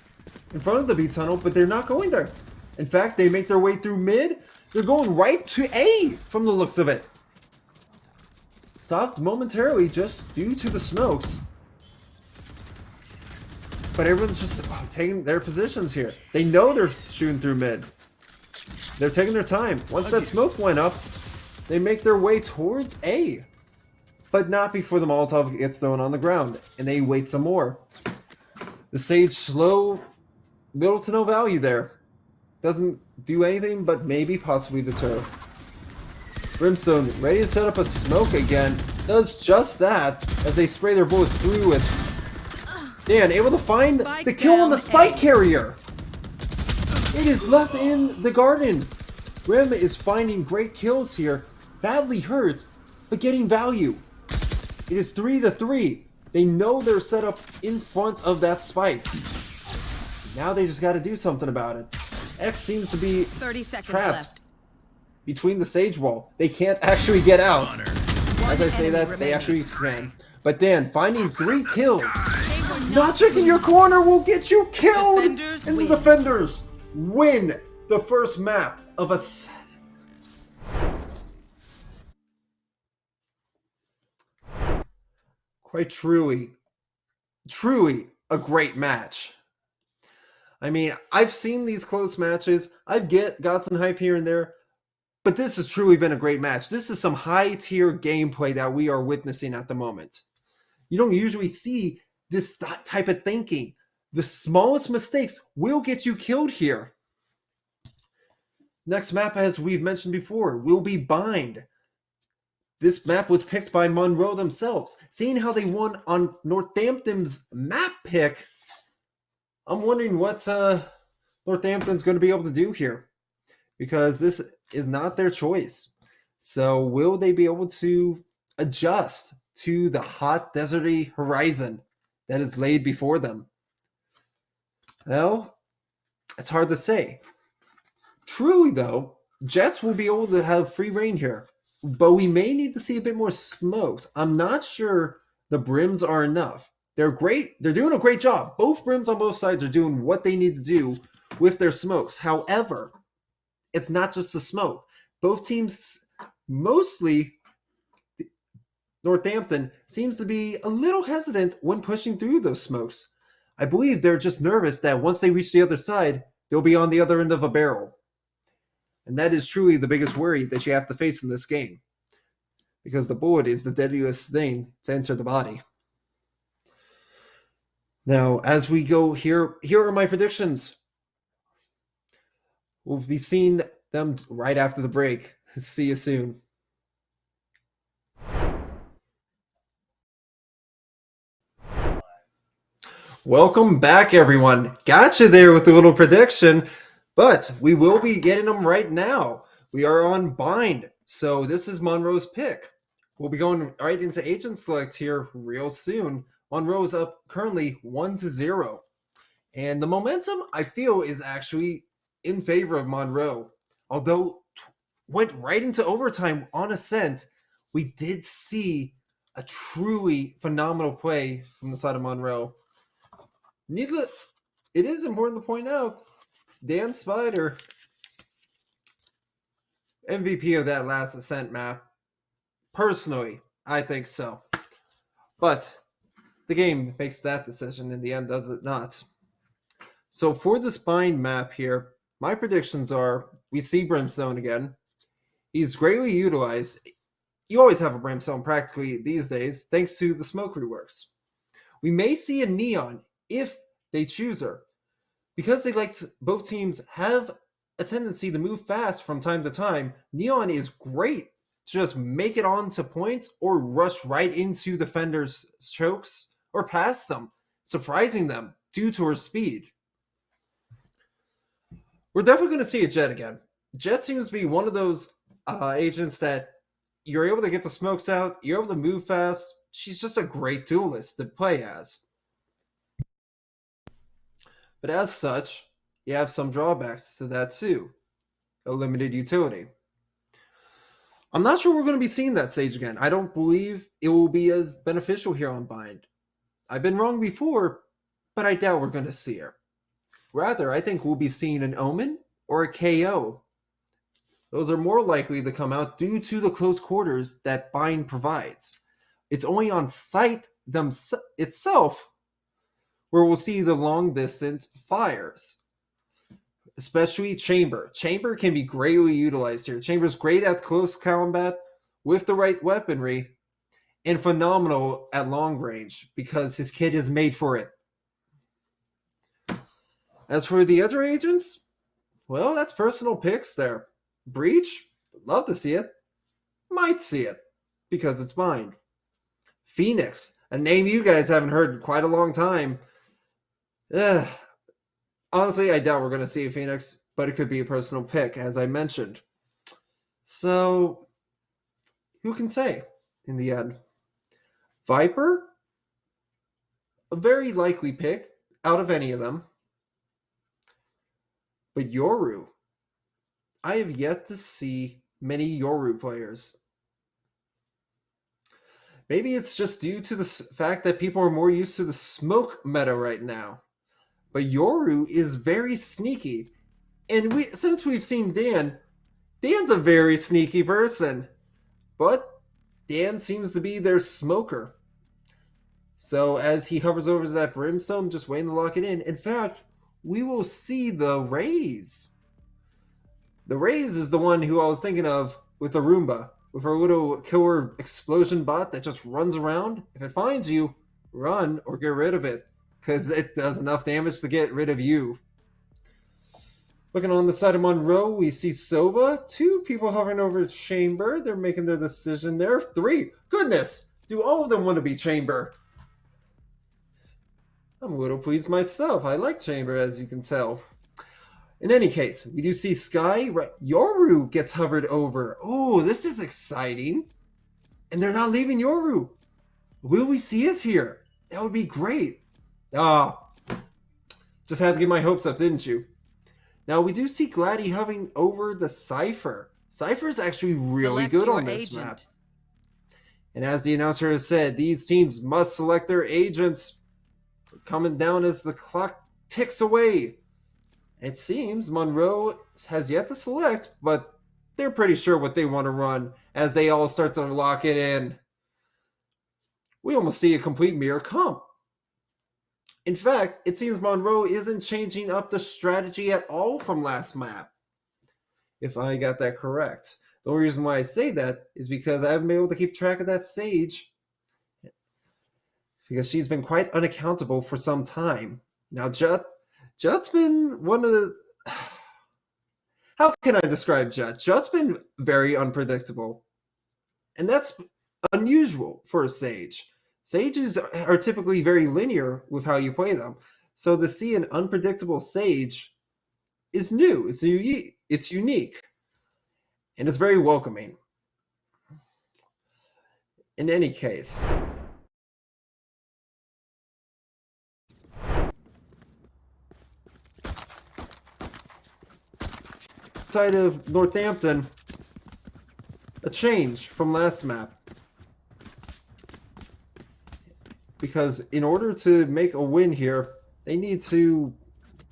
in front of the B tunnel, but they're not going there. In fact, they make their way through mid. They're going right to A from the looks of it. Stopped momentarily just due to the smokes. But everyone's just taking their positions here. They know they're shooting through mid. They're taking their time. Once that smoke went up, they make their way towards A. But not before the Molotov gets thrown on the ground. And they wait some more. The Sage slow, little to no value there. Doesn't do anything but maybe possibly deter. Brimstone ready to set up a smoke again. Does just that as they spray their bullets through it. Dan able to find the kill on the spike carrier. It is left in the garden. Rem is finding great kills here. Badly hurt, but getting value. It is 3-3. They know they're set up in front of that spike. Now they just got to do something about it. X seems to be 30 seconds trapped left. between the Sage wall. They can't actually get out. As I say enemy that, they remaining. actually can. But Dan, finding 3 kills. Not checking your corner will get you killed! Defenders And the win. defenders win the first map of a... Quite truly a great match. I mean, I've seen these close matches. I've got some hype here and there. But this has truly been a great match. This is some high-tier gameplay that we are witnessing at the moment. You don't usually see this type of thinking. The smallest mistakes will get you killed here. Next map, as we've mentioned before, will be Bind. This map was picked by Monroe themselves. Seeing how they won on Northampton's map pick, I'm wondering what Northampton's going to be able to do here, because this is not their choice. So will they be able to adjust to the hot deserty horizon that is laid before them? Well, it's hard to say. Truly, though, Jets will be able to have free reign here, but we may need to see a bit more smokes. I'm not sure the brims are enough. They're great. They're doing a great job. Both brims on both sides are doing what they need to do with their smokes. However, it's not just the smoke. Both teams, mostly Northampton, seems to be a little hesitant when pushing through those smokes. I believe they're just nervous that once they reach the other side, they'll be on the other end of a barrel. And that is truly the biggest worry that you have to face in this game, because the bullet is the deadliest thing to enter the body. Now, as we go here are my predictions. We'll be seeing them right after the break. See you soon. Welcome back, everyone. Gotcha there with the little prediction, but we will be getting them right now. We are on Bind, so this is Monroe's pick. We'll be going right into agent select here real soon. Monroe's up currently 1-0, and the momentum, I feel, is actually in favor of Monroe. Although went right into overtime on Ascent, we did see a truly phenomenal play from the side of Monroe. It is important to point out, Dan Spider, MVP of that last Ascent map. Personally, I think so. But the game makes that decision in the end, does it not? So for this Bind map here, my predictions are we see Brimstone again. He's greatly utilized. You always have a Brimstone practically these days, thanks to the smoke reworks. We may see a Neon if they choose her. Because both teams have a tendency to move fast from time to time, Neon is great to just make it onto points or rush right into defenders' chokes or past them, surprising them due to her speed. We're definitely going to see a Jet again. Jet seems to be one of those agents that you're able to get the smokes out, you're able to move fast. She's just a great duelist to play as. But as such, you have some drawbacks to that too. A limited utility. I'm not sure we're going to be seeing that Sage again. I don't believe it will be as beneficial here on Bind. I've been wrong before, but I doubt we're going to see her. Rather, I think we'll be seeing an Omen or a KO. Those are more likely to come out due to the close quarters that Bind provides. It's only on site itself where we'll see the long distance fires, especially Chamber. Chamber can be greatly utilized here. Chamber's great at close combat with the right weaponry and phenomenal at long range because his kit is made for it. As for the other agents, well, that's personal picks there. Breach, love to see it. Might see it because it's Bind. Phoenix, a name you guys haven't heard in quite a long time. Honestly, I doubt we're going to see a Phoenix, but it could be a personal pick, as I mentioned. So, who can say in the end? Viper, a very likely pick out of any of them. But Yoru, I have yet to see many Yoru players. Maybe it's just due to the fact that people are more used to the smoke meta right now. But Yoru is very sneaky. And since we've seen Dan, Dan's a very sneaky person. But Dan seems to be their smoker. So as he hovers over to that Brimstone, just waiting to lock it in. In fact, we will see the Raze. The Raze is the one who I was thinking of with the Roomba. With her little killer explosion bot that just runs around. If it finds you, run or get rid of it. Because it does enough damage to get rid of you. Looking on the side of Monroe, we see Sova. 2 people hovering over Chamber. They're making their decision there. 3. Goodness! Do all of them want to be Chamber? I'm a little pleased myself. I like Chamber, as you can tell. In any case, we do see Sky. Yoru gets hovered over. Oh, this is exciting. And they're not leaving Yoru. Will we see it here? That would be great. Just had to get my hopes up, didn't you? Now, we do see Gladdy hovering over the Cypher. Cypher's actually really Select good your on this agent. map. And as the announcer has said, these teams must select their agents. We're coming down as the clock ticks away. It seems Monroe has yet to select, but they're pretty sure what they want to run as they all start to lock it in. We almost see a complete mirror comp. In fact, it seems Monroe isn't changing up the strategy at all from last map, if I got that correct. The only reason why I say that is because I haven't been able to keep track of that Sage, because she's been quite unaccountable for some time. Now, Jut's been one of the... How can I describe Jut? Jut's been very unpredictable, and that's unusual for a Sage. Sages are typically very linear with how you play them. So to see an unpredictable Sage is new. It's unique. And it's very welcoming. In any case. Side of Northampton, a change from last map. Because in order to make a win here, they need to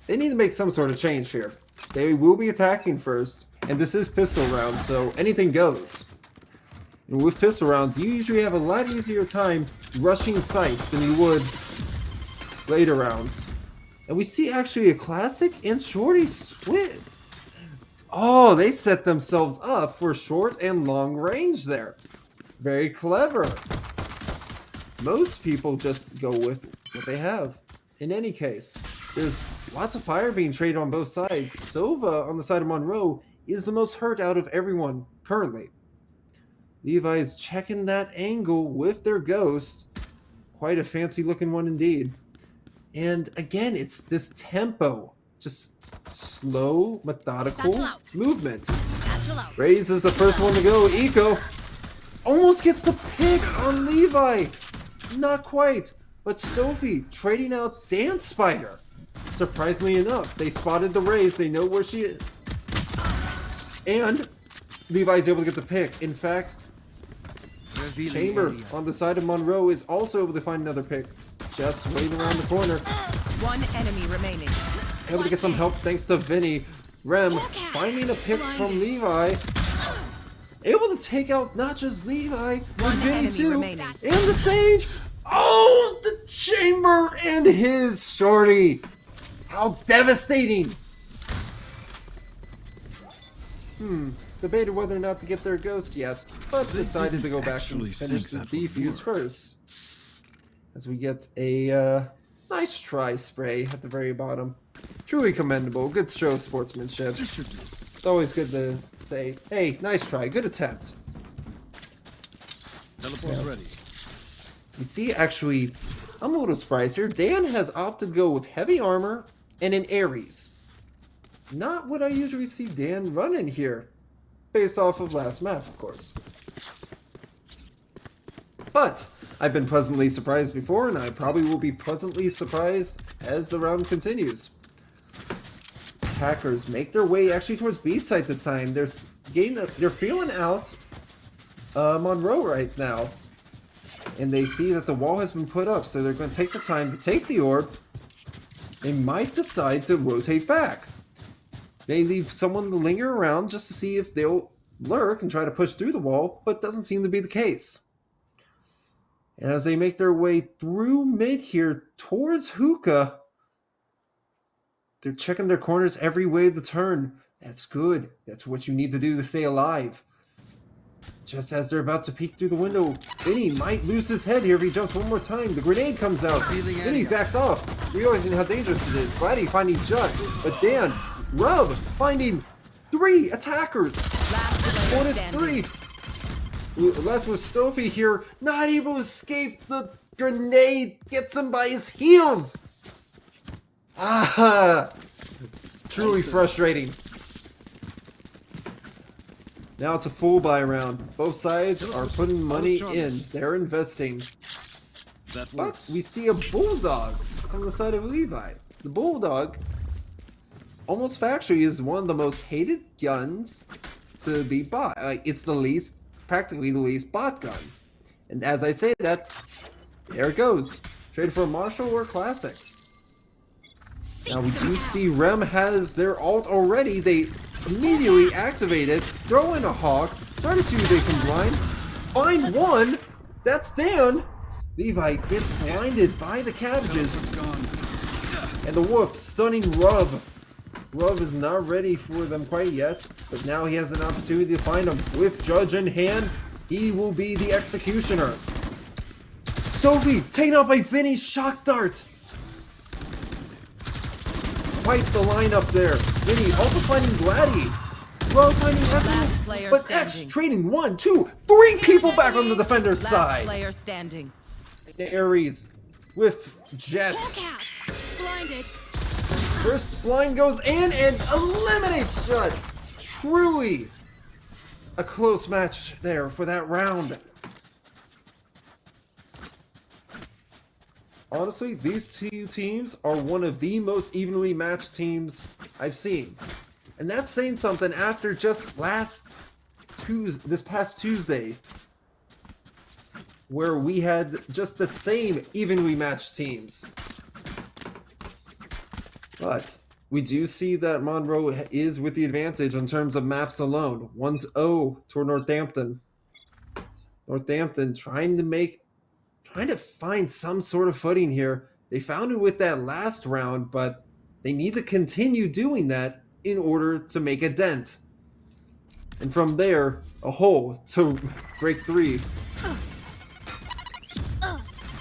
make some sort of change here. They will be attacking first, and this is pistol round, so anything goes. And with pistol rounds, you usually have a lot easier time rushing sites than you would later rounds. And we see actually a classic and shorty switch. Oh, they set themselves up for short and long range there. Very clever. Most people just go with what they have. In any case, there's lots of fire being traded on both sides. Sova on the side of Monroe is the most hurt out of everyone currently. Levi is checking that angle with their ghost. Quite a fancy looking one indeed. And again, it's this tempo. Just slow, methodical movement. Raze is the first one to go. Eco almost gets the pick on Levi. Not quite, but Stovey trading out Dance Spider. Surprisingly enough, they spotted the Raze. They know where she is. And Levi's able to get the pick. In fact, Chamber on the side of Monroe is also able to find another pick. Jets waiting around the corner. One enemy remaining. Able to get some help thanks to Vinny. Rem finding a pick from Levi. Able to take out not just Levi, but Vinny too. Remaining. And the Sage. Oh, the Chamber and his shorty. How devastating. Debated whether or not to get their ghost yet, but decided to go back and finish the defuse first. As we get a nice try spray at the very bottom. Truly commendable. Good show of sportsmanship. It's always good to say, hey, nice try, good attempt. Teleport's ready. You see, actually, I'm a little surprised here. Dan has opted to go with heavy armor and an Ares. Not what I usually see Dan running here. Based off of last map, of course. But I've been pleasantly surprised before, and I probably will be pleasantly surprised as the round continues. Attackers make their way actually towards B site this time. They're feeling out Monroe right now. And they see that the wall has been put up, so they're going to take the time to take the orb. They might decide to rotate back. They leave someone to linger around just to see if they'll lurk and try to push through the wall, but doesn't seem to be the case. And as they make their way through mid here towards Hookah, they're checking their corners every way to turn. That's good. That's what you need to do to stay alive. Just as they're about to peek through the window, Vinny might lose his head here if he jumps one more time. The grenade comes out. Vinny backs off, realizing how dangerous it is. Gladdy finding Judd, but Dan Rub finding 3 attackers. Last player One at standing. 3. Left with Stoffy here, not able to escape the grenade. Gets him by his heels. Ah, it's truly frustrating. Now it's a full buy round. Both sides are putting money in. They're investing. That But works. we see a bulldog on the side of Levi. The bulldog, almost factually, is one of the most hated guns to be bought. It's practically the least bought gun. And as I say that, there it goes. Trade for a Marshall or a Classic. Now we do see Rem has their ult already. They immediately activate it, throw in a hawk, try to see who they can blind. Find one, that's down. Levi gets blinded by the cabbages. Gone. And the wolf stunning Rub. Rub is not ready for them quite yet, but now he has an opportunity to find him. With Judge in hand, he will be the executioner. Sophie taken out by Vinny's shock dart. Quite the lineup there. Vinny also finding Gladdy. Rub finding Last Echo, player but X standing. trading 1, 2, 3 people back on the defender's Last side. player standing. The Ares with Jet. Blinded. First blind goes in and eliminates Shut. Truly a close match there for that round. Honestly, these two teams are one of the most evenly matched teams I've seen. And that's saying something after just this past Tuesday, where we had just the same evenly matched teams. But we do see that Monroe is with the advantage in terms of maps alone. 1-0 toward Northampton. Northampton trying to find some sort of footing here. They found it with that last round, but they need to continue doing that in order to make a dent. And from there, a hole to break 3.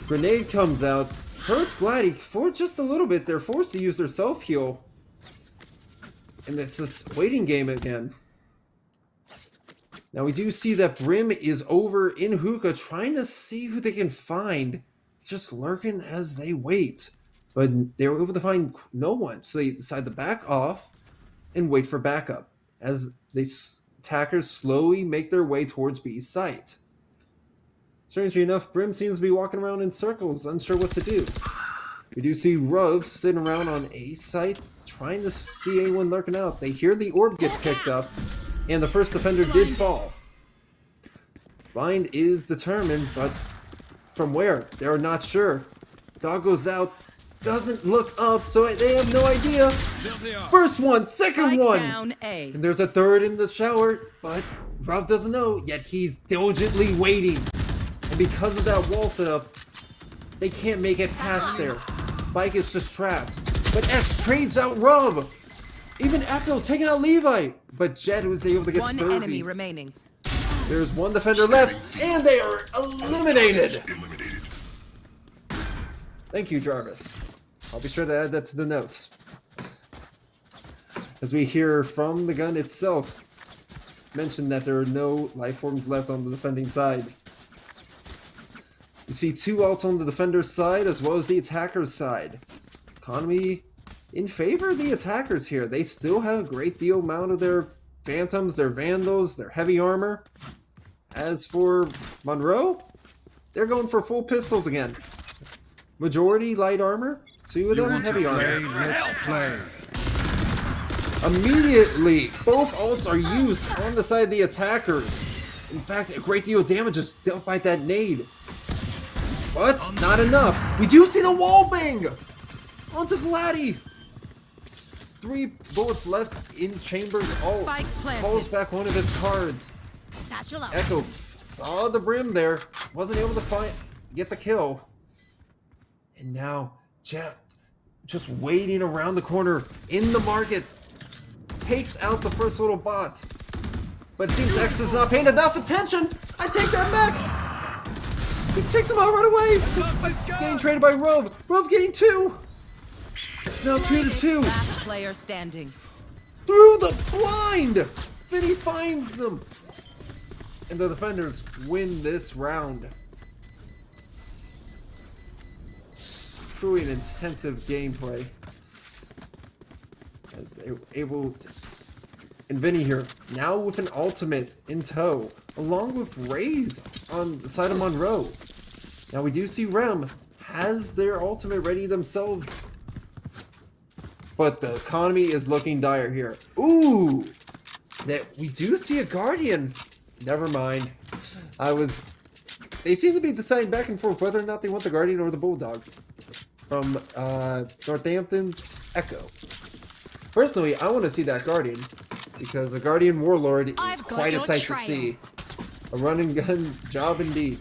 Grenade comes out, hurts Gladdy for just a little bit. They're forced to use their self-heal. And it's this waiting game again. Now we do see that Brim is over in hookah trying to see who they can find. Just lurking as they wait. But they were able to find no one. So they decide to back off and wait for backup. As the attackers slowly make their way towards B's site. Strangely enough, Brim seems to be walking around in circles, unsure what to do. We do see Rove sitting around on A site, trying to see anyone lurking out. They hear the orb get picked up, and the first defender did fall. Blind is determined, but from where? They're not sure. Dog goes out, doesn't look up, so they have no idea. There they are. First one, second Strike one! down A. And there's a third in the shower, but Rov doesn't know, yet he's diligently waiting. And because of that wall setup, they can't make it past there. Spike is just trapped. But X trades out Rov. Even Echo taking out Levi. But Jet was able to get One Sturvy. enemy remaining. There's one defender left, and they are eliminated. Thank you, Jarvis. I'll be sure to add that to the notes. As we hear from the gun itself, mention that there are no life forms left on the defending side. You see 2 ults on the defender's side as well as the attacker's side. Economy in favor of the attackers here. They still have a great deal amount of their Phantoms, their Vandals, their heavy armor. As for Monroe, they're going for full pistols again. Majority light armor, 2 of You them want heavy to play? armor. Let's play. Immediately, both ults are used on the side of the attackers. In fact, a great deal of damage is dealt by that nade. But not enough. We do see the wall bang onto Gladdy. 3 bullets left in Chambers' ult. Spike planted. Calls back one of his cards. Satchel out. Echo saw the Brim there. Wasn't able to get the kill. And now Jet just waiting around the corner in the market. Takes out the first little bot. But it seems X is not paying enough attention. I take that back. He takes him out right away. Getting traded by Rove. Rove getting 2. It's now 2-2. Last player standing. through the blind. Vinny finds them. And the defenders win this round. Truly an intensive gameplay. As they were able to... And Vinny here, now with an ultimate in tow, along with Raze on the side of Monroe. Now we do see Rem has their ultimate ready themselves. But the economy is looking dire here. Ooh! That we do see a Guardian. Never mind. They seem to be deciding back and forth whether or not they want the Guardian or the Bulldog. From Northampton's Echo. Personally, I want to see that Guardian. Because a Guardian Warlord is quite a sight to see. A run and gun job indeed.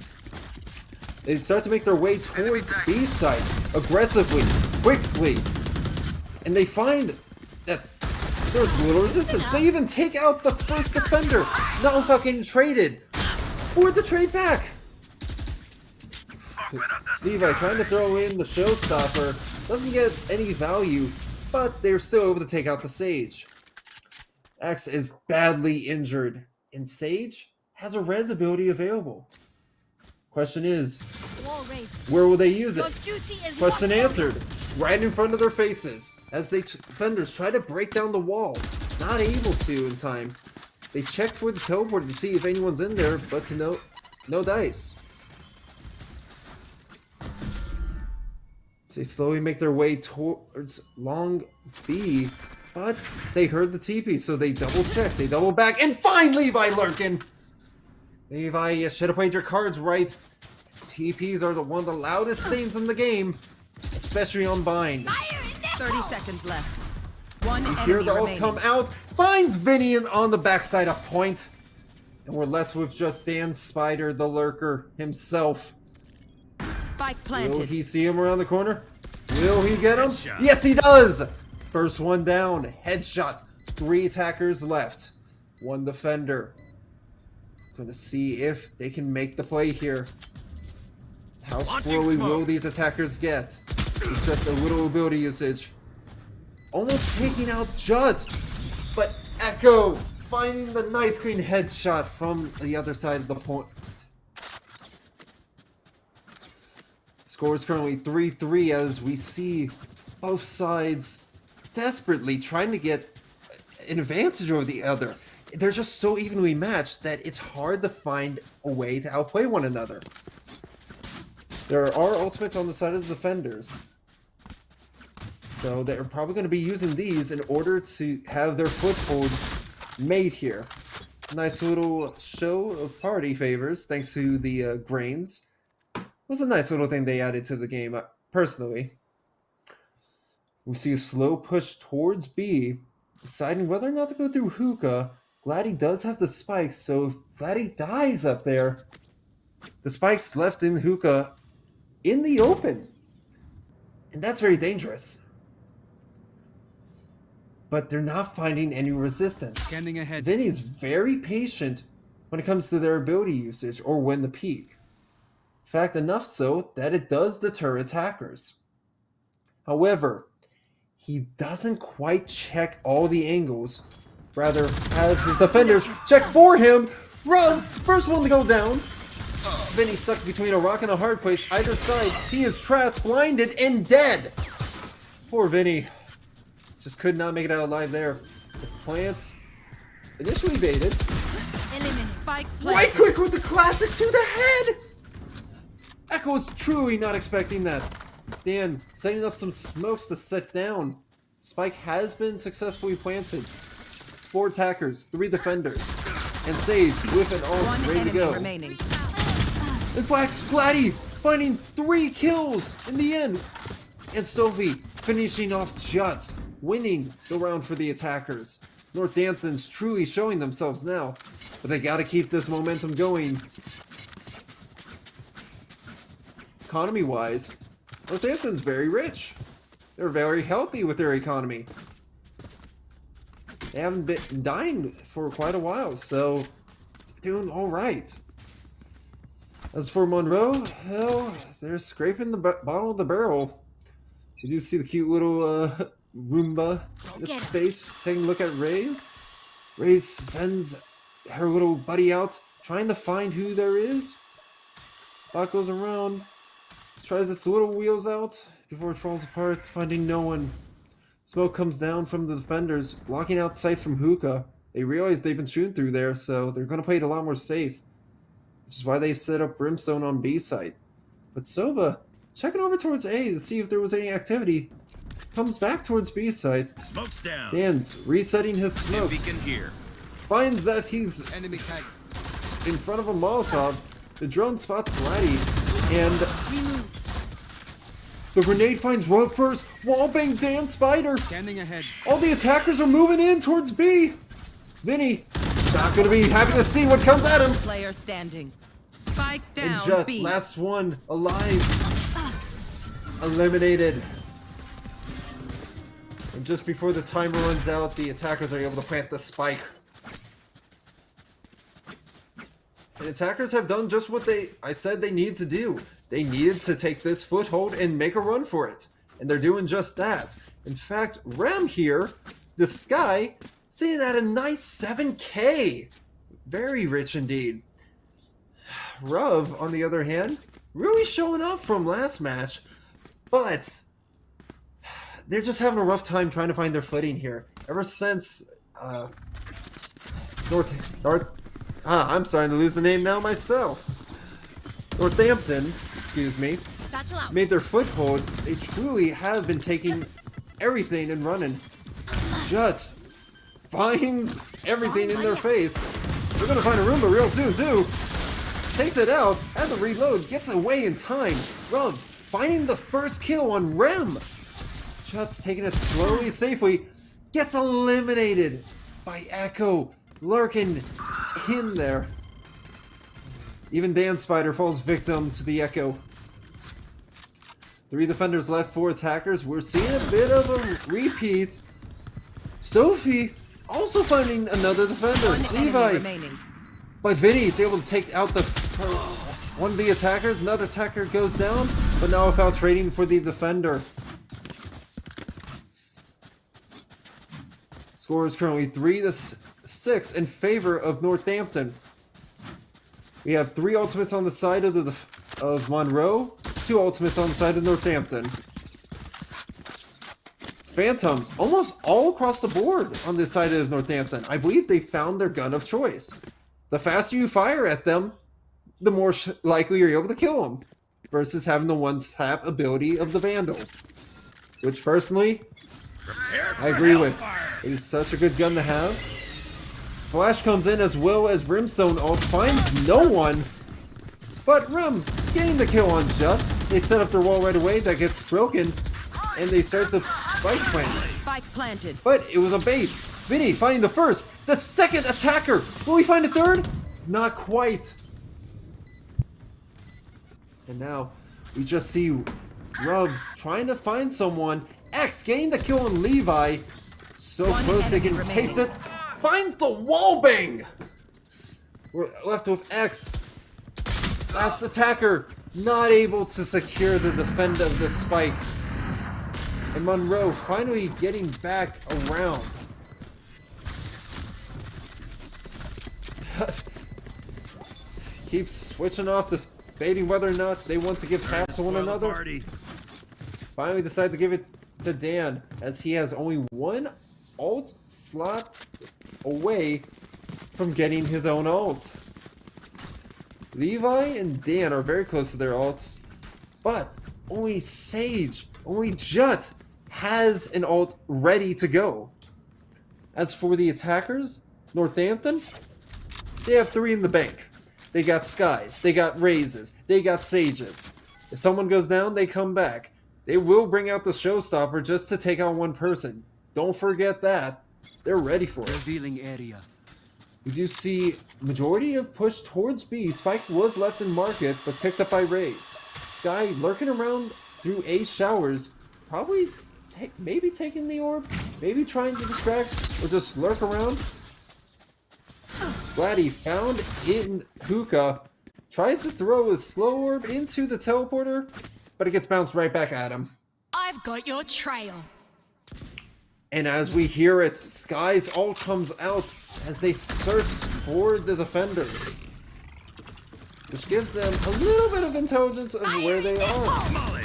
They start to make their way towards B site aggressively, quickly. And they find that there's little resistance. They even take out the first defender, not without getting traded for the trade back. Levi trying to throw in the showstopper, doesn't get any value, but they're still able to take out the Sage. X is badly injured, and Sage has a res ability available. Question is, where will they use it? Question answered, right in front of their faces, as the defenders try to break down the wall. Not able to in time. They check for the teleport to see if anyone's in there, but to no dice. So they slowly make their way towards long B, but they heard the TP, so they double check, they double back, and find Levi lurking! Levi, you should have played your cards right. TPs are one of the loudest things in the game, especially on Bind. 30 seconds left. One You enemy hear the ult remaining. come out, finds Vinny on the backside of point, and we're left with just Dan Spider, the lurker himself. Spike Will planted. he see him around the corner? Will he get him? Yes, he does! First one down, headshot. 3 attackers left. 1 defender. Gonna see if they can make the play here. How squirrely will these attackers get? With just a little ability usage. Almost taking out Judd, but Echo finding the nice clean headshot from the other side of the point. Score is currently 3-3 as we see both sides desperately trying to get an advantage over the other. They're just so evenly matched that it's hard to find a way to outplay one another. There are ultimates on the side of the defenders. So they're probably going to be using these in order to have their foothold made here. Nice little show of party favors thanks to the grains. It was a nice little thing they added to the game, personally. We see a slow push towards B, deciding whether or not to go through hookah. Gladdy does have the spikes, so if Gladdy dies up there, the spikes left in hookah in the open. And that's very dangerous. But they're not finding any resistance. Scanning ahead. Vinny's very patient when it comes to their ability usage or when to peek. In fact, enough so that it does deter attackers. However, he doesn't quite check all the angles. Rather, have his defenders check for him. Run! First one to go down. Vinny stuck between a rock and a hard place. Either side, he is trapped, blinded, and dead. Poor Vinny. Just could not make it out alive there. The plant initially baited. Spike planted. Right click with the classic to the head! Echo was truly not expecting that. Dan setting up some smokes to set down. Spike has been successfully planted. 4 attackers, 3 defenders, and Sage with an ult One ready to enemy go. remaining. In fact, Gladdy finding 3 kills in the end. And Sophie finishing off Jut, winning the round for the attackers. Northampton's truly showing themselves now, but they gotta keep this momentum going. Economy-wise, Northampton's very rich. They're very healthy with their economy. They haven't been dying for quite a while, so doing all right. As for Monroe, hell, they're scraping the bottom of the barrel. You do see the cute little Roomba in his face, taking a look at Raze. Raze sends her little buddy out, trying to find who there is. Bot goes around, tries its little wheels out before it falls apart, finding no one. Smoke comes down from the defenders, blocking out sight from Hookah. They realize they've been shooting through there, so they're going to play it a lot more safe, which is why they set up Brimstone on B site. But Sova, checking over towards A to see if there was any activity, comes back towards B site. Smoke's down. Dan's resetting his smokes. Beacon here. Finds that he's Enemy tag. in front of a Molotov. The drone spots Vladdy, and the grenade finds Rub first. Wallbang Dan Spider. Standing ahead. All the attackers are moving in towards B. Vinny, not going to be happy to see what comes at him. Player standing. Spike down. And Jut, B. last one, alive. Eliminated. And just before the timer runs out, the attackers are able to plant the spike. And attackers have done just what I said they needed to do. They needed to take this foothold and make a run for it. And they're doing just that. In fact, Rem here, the Sky, sitting at a nice 7K. Very rich indeed. Ruv, on the other hand, really showing up from last match, but they're just having a rough time trying to find their footing here. Ever since I'm starting to lose the name now myself. Northampton, excuse me, Satchel out. made their foothold. They truly have been taking everything and running. Jut finds everything in their face. They're gonna find a Roomba real soon too. Takes it out, had to reload, gets away in time. Rub finding the first kill on Rem. Jut's taking it slowly and safely. Gets eliminated by Echo, lurking in there. Even Dan Spider falls victim to the Echo. 3 defenders left, 4 attackers. We're seeing a bit of a repeat. Sophie also finding another defender, One enemy Levi. remaining. But Vinny is able to take out one of the attackers. Another attacker goes down, but now without trading for the defender. Score is currently 3-6 in favor of Northampton. We have 3 ultimates on the side of Monroe, 2 ultimates on the side of Northampton. Phantoms almost all across the board on this side of Northampton. I believe they found their gun of choice. The faster you fire at them, the more likely you're able to kill them, versus having the one-tap ability of the Vandal, which personally I agree with. It is such a good gun to have. Flash comes in as well as Brimstone ult, finds no one, but Rem getting the kill on Jut. They set up their wall right away, that gets broken, and they start the spike plant. Spike planted. But it was a bait. Vinny finding the first, the second attacker. Will we find a third? It's not quite. And now we just see Rub trying to find someone. X getting the kill on Levi. So One close they enemy can remaining. taste it. Finds the wallbang. We're left with X. Last attacker not able to secure the defend of the spike. And Monroe finally getting back around. Keeps switching off, debating whether or not they want to give half to one Spoil the another. party. Finally decide to give it to Dan, as he has only one ult slot away from getting his own ult. Levi and Dan are very close to their ults, but only Sage, only Jut has an ult ready to go. As for the attackers, Northampton, they have 3 in the bank. They got Skies, they got Razes, they got Sages. If someone goes down, they come back. They will bring out the showstopper just to take on one person. Don't forget that. They're ready for it. Revealing area. We do see majority of push towards B. Spike was left in market, but picked up by Raze. Sky lurking around through A showers, probably maybe taking the orb, maybe trying to distract, or just lurk around. Vladdy found in Hookah, tries to throw his slow orb into the teleporter, but it gets bounced right back at him. I've got your trail. And as we hear it, Skies all comes out as they search for the defenders, which gives them a little bit of intelligence of where they are.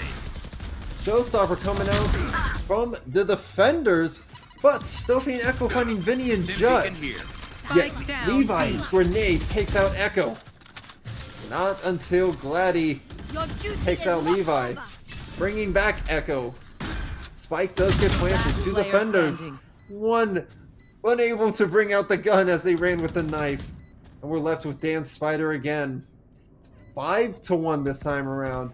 Showstopper coming out from the defenders, but Stoffy and Echo finding Vinny and Jut. Yet Levi's grenade takes out Echo. Not until Gladdy takes out Levi, bringing back Echo. Spike does get planted. Two defenders. One unable to bring out the gun as they ran with the knife. And we're left with Dan Spider again. 5-1 this time around.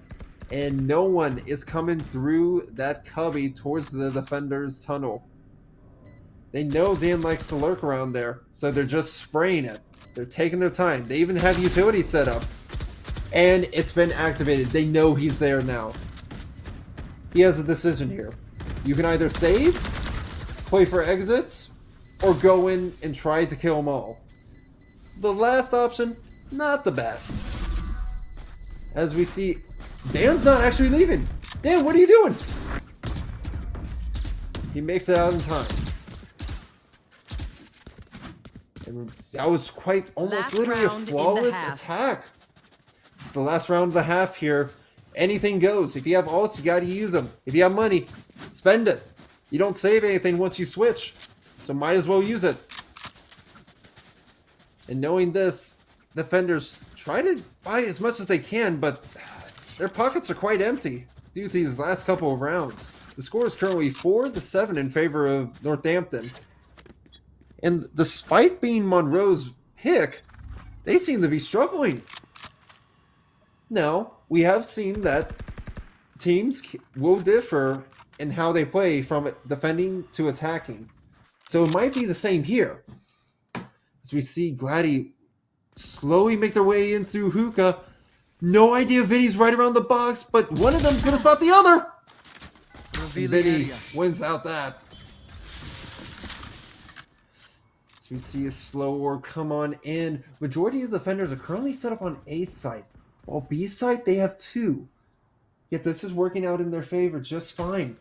And no one is coming through that cubby towards the defender's tunnel. They know Dan likes to lurk around there, so they're just spraying it. They're taking their time. They even have utility set up. And it's been activated. They know he's there now. He has a decision here. You can either save, play for exits, or go in and try to kill them all. The last option, not the best. As we see, Dan's not actually leaving. Dan, what are you doing? He makes it out in time. And that was quite almost literally a flawless attack. It's the last round of the half here. Anything goes. If you have ults, you gotta use them. If you have money, spend it. You don't save anything once you switch, so might as well use it. And knowing this, defenders try to buy as much as they can, but their pockets are quite empty due to these last couple of rounds. The score is currently 4-7 in favor of Northampton. And despite being Monroe's pick, they seem to be struggling. Now, we have seen that teams will differ in how they play from defending to attacking. So it might be the same here. As we see Gladdy slowly make their way into hookah. No idea if Vinny's right around the box, but one of them's going to spot the other. Vinny wins out that. As we see a slow orb come on in. Majority of the defenders are currently set up on A side. While B side, they have 2. Yet this is working out in their favor just fine.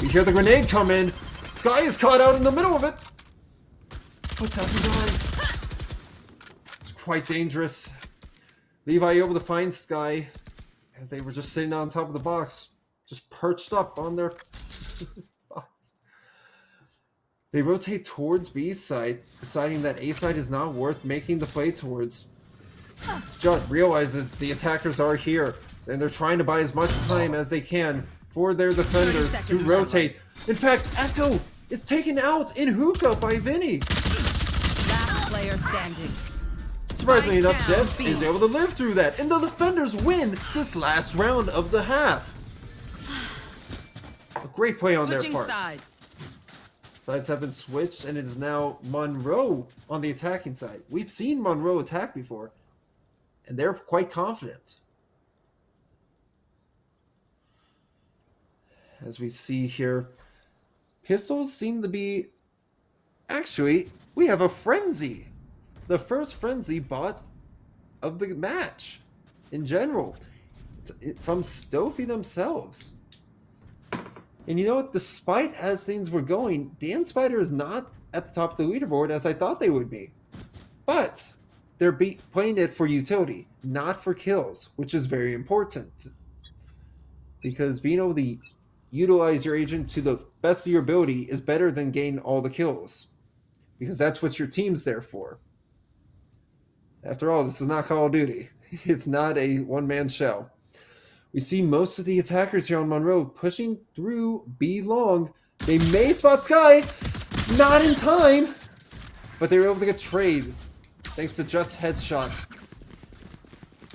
We hear the grenade come in. Sky is caught out in the middle of it. But doesn't die. It's quite dangerous. Levi able to find Sky as they were just sitting on top of the box. Just perched up on their box. They rotate towards B side, deciding that A side is not worth making the play towards. Judd realizes the attackers are here, and they're trying to buy as much time as they can for their defenders to rotate. In fact, Echo is taken out in hookah by Vinny. Last player standing. Surprisingly enough, Jet is able to live through that, and the defenders win this last round of the half. A great play on their part. Sides have been switched, and it is now Monroe on the attacking side. We've seen Monroe attack before, and they're quite confident. As we see here, pistols seem to be... Actually, we have a frenzy. The first frenzy bot of the match in general. It's from Stoffy themselves. And you know what? Despite as things were going, Dan Spider is not at the top of the leaderboard as I thought they would be. But they're playing it for utility, not for kills, which is very important. Because being able to utilize your agent to the best of your ability is better than gain all the kills. Because that's what your team's there for. After all, this is not Call of Duty. It's not a one-man show. We see most of the attackers here on Monroe pushing through B long. They may spot Sky. Not in time. But they were able to get trade. Thanks to Jut's headshot.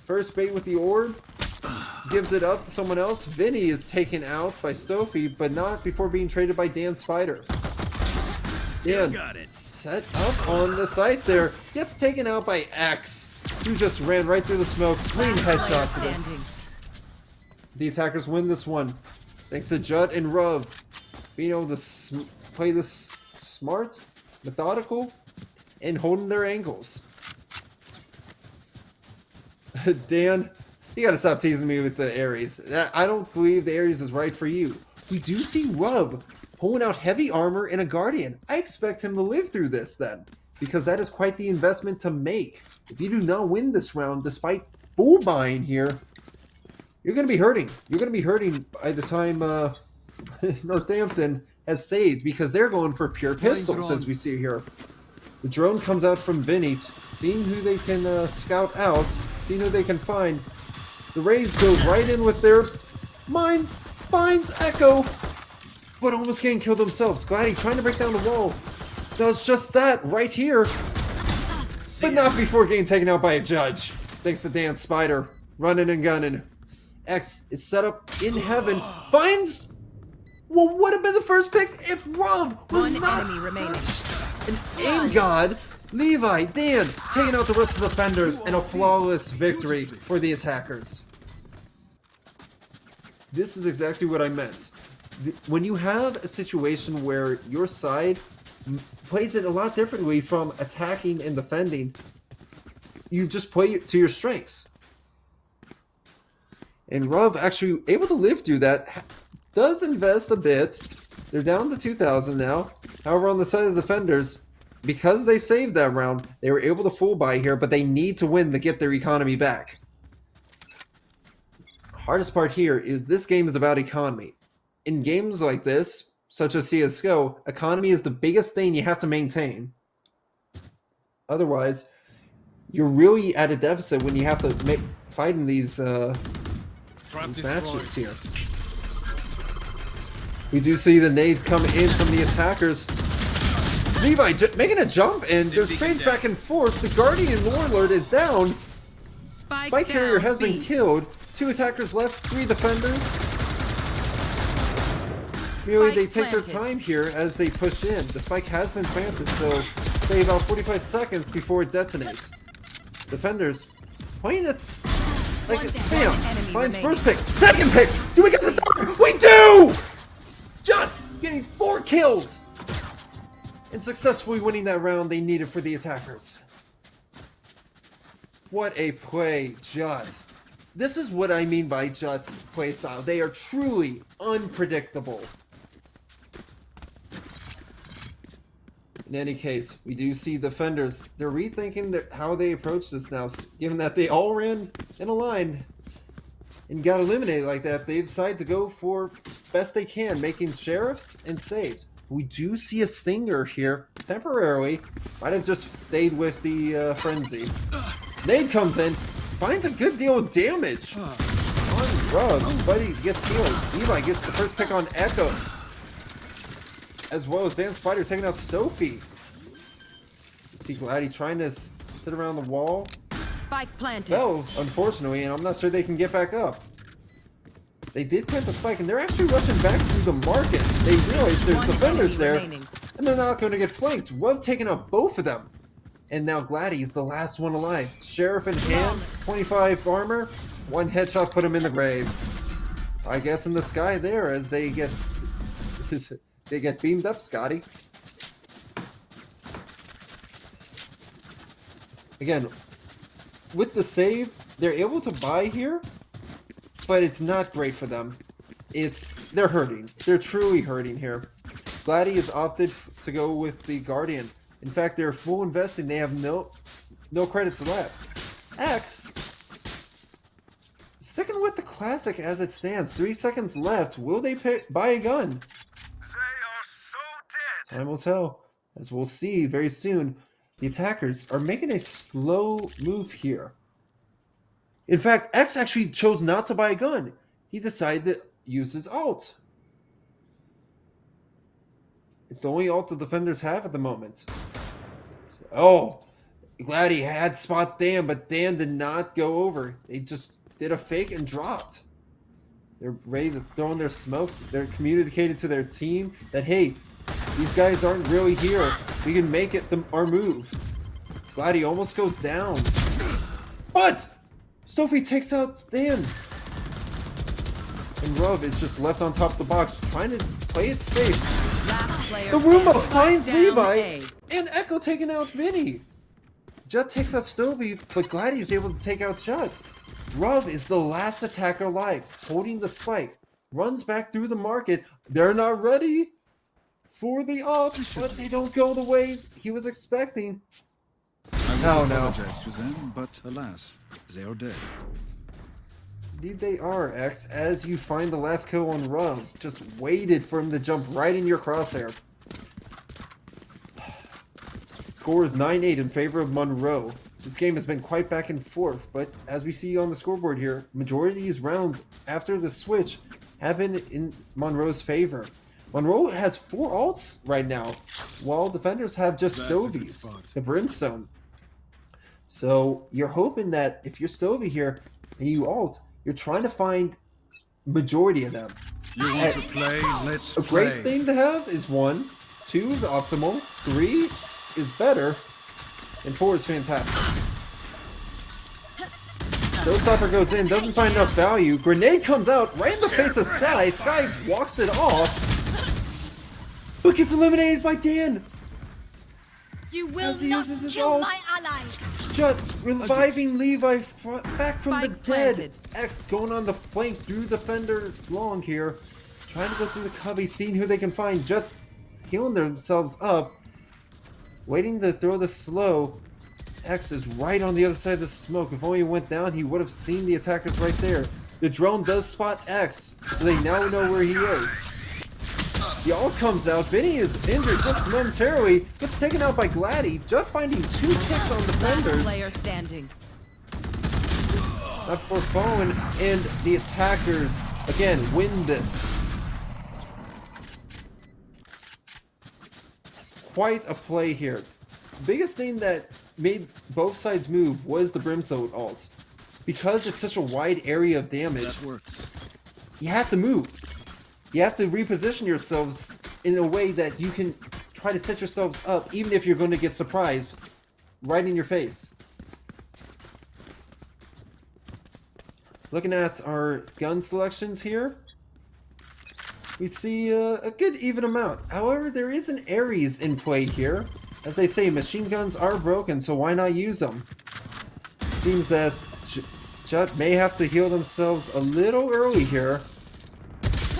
First bait with the orb. Gives it up to someone else. Vinny is taken out by Stoffy, but not before being traded by Dan Spider. Dan set up on the site there. Gets taken out by X, who just ran right through the smoke. Clean headshots of it. The attackers win this one. Thanks to Judd and Rub being able to play this smart, methodical, and holding their angles. Dan, you gotta stop teasing me with the Ares. I don't believe the Ares is right for you. we do see Rub pulling out heavy armor and a Guardian. I expect him to live through this then, because that is quite the investment to make. If you do not win this round, despite bull buying here, you're going to be hurting. You're going to be hurting by the time Northampton has saved, because they're going for pure pistols, as we see here. The drone comes out from Vinny, seeing who they can scout out, seeing who they can find. The Rays go right in with their mines, finds Echo, but almost getting killed themselves. Gladdy trying to break down the wall. Does just that right here, but not before getting taken out by a judge. Thanks to Dan Spider, running and gunning. X is set up in heaven, finds what would have been the first pick if Rub was One not enemy remaining. such an aim god. Levi, Dan, taking out the rest of the defenders, and a flawless victory for the attackers. This is exactly what I meant. When you have a situation where your side plays it a lot differently from attacking and defending, you just play it to your strengths. And Rub actually able to live through that, does invest a bit. They're down to 2,000 now. However, on the side of the defenders, because they saved that round, they were able to full buy here, but they need to win to get their economy back. Hardest part here is this game is about economy. In games like this, such as CSGO, economy is the biggest thing you have to maintain. Otherwise, you're really at a deficit when you have to fight in these matches here. We do see the nade come in from the attackers. Levi making a jump, and there's trades back and forth. The Guardian Warlord is down. Spike Carrier has been killed. 2 attackers left, 3 defenders. Merely they take their time here as they push in. The spike has been planted, so say about 45 seconds before it detonates. Defenders playing it like a spam. Finds first pick, second pick. Do we get the third? We do! Judd getting 4 kills and successfully winning that round they needed for the attackers. What a play, Judd. This is what I mean by Judd's playstyle. They are truly unpredictable. In any case, we do see defenders. They're rethinking how they approach this now, given that they all ran in a line and got eliminated like that. They decide to go for best they can, making sheriffs and saves. We do see a Stinger here, temporarily. Might have just stayed with the frenzy. Nade comes in, finds a good deal of damage on Rub, but he gets healed. Levi gets the first pick on Echo, as well as Dan Spider taking out Stofy. You see Gladdy trying to sit around the wall. Spike planted. Fell, unfortunately, and I'm not sure they can get back up. They did plant the spike, and they're actually rushing back through the market. They realize there's defenders there, and they're not going to get flanked. Rub taking out both of them. And now Gladdy's the last one alive. Sheriff in hand, 25 armor, 1 headshot put him in the grave. I guess in the sky there as they get beamed up, Scotty. Again, with the save, they're able to buy here, but it's not great for them. They're hurting. They're truly hurting here. Gladdy has opted to go with the Guardian. In fact, they're full investing. They have no credits left. X sticking with the classic as it stands. 3 seconds left. Will they buy a gun? They are so dead. Time will tell. As we'll see very soon, the attackers are making a slow move here. In fact, X actually chose not to buy a gun. He decided to use his ult. It's the only ult the defenders have at the moment. Oh, Gladdy had spot Dan, but Dan did not go over. They just did a fake and dropped. They're ready to throw in their smokes. They're communicating to their team that, hey, these guys aren't really here. We can make it our move. Gladdy almost goes down. But Stofy takes out Dan. And Rub is just left on top of the box, trying to play it safe. The Roomba finds Levi, and Echo taking out Vinny. Judd takes out Stovey, but Gladdy is able to take out Judd. Rub is the last attacker alive, holding the spike. runs back through the market. They're not ready for the ult, but they don't go the way he was expecting. I would no. apologize to them, but alas, they are dead. Indeed they are, X, as you find the last kill on Rum. Just waited for him to jump right in your crosshair. Score is 9-8 in favor of Monroe. This game has been quite back and forth, but as we see on the scoreboard here, majority of these rounds after the switch have been in Monroe's favor. Monroe has 4 ults right now, while defenders have just Stovies, the Brimstone. So you're hoping that if you're Stovey here and you ult, you're trying to find majority of them. You want to play? Let's A play. great thing to have is 1, 2 is optimal, 3 is better, and 4 is fantastic. Showstopper goes in, doesn't find enough value. Grenade comes out right in the face of Sky. Sky walks it off, but gets eliminated by Dan. You will As he not uses his kill ult. my allies. Jut reviving Levi back from the Spike dead. planted. X going on the flank through defenders long here. Trying to go through the cubby, seeing who they can find. Jut healing themselves up. Waiting to throw the slow. X is right on the other side of the smoke. If only he went down, he would have seen the attackers right there. The drone does spot X, so they now know where he is. The ult comes out. Vinny is injured just momentarily. Gets taken out by Gladdy. Judd finding 2 kicks on Last defenders. player standing. Not before falling, and the attackers, again, win this. Quite a play here. Biggest thing that made both sides move was the Brimstone ults. Because it's such a wide area of damage, That works. you have to move. You have to reposition yourselves in a way that you can try to set yourselves up, even if you're going to get surprised right in your face. Looking at our gun selections here, we see a good even amount. However, there is an Ares in play here. As they say, machine guns are broken, so why not use them? Seems that Jut may have to heal themselves a little early here.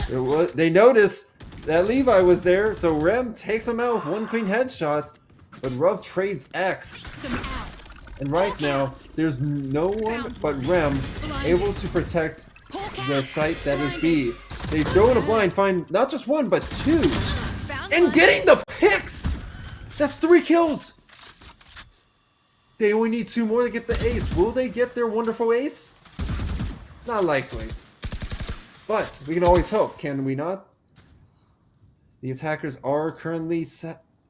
They notice that Levi was there, so Rem takes him out with 1 clean headshot, but Ruv trades X. And right now, there's no one but Rem able to protect the site that is B. They throw in a blind, find not just 1, but 2. And getting the picks! That's 3 kills! They only need 2 more to get the ace. Will they get their wonderful ace? Not likely. But we can always hope, can we not? The attackers are currently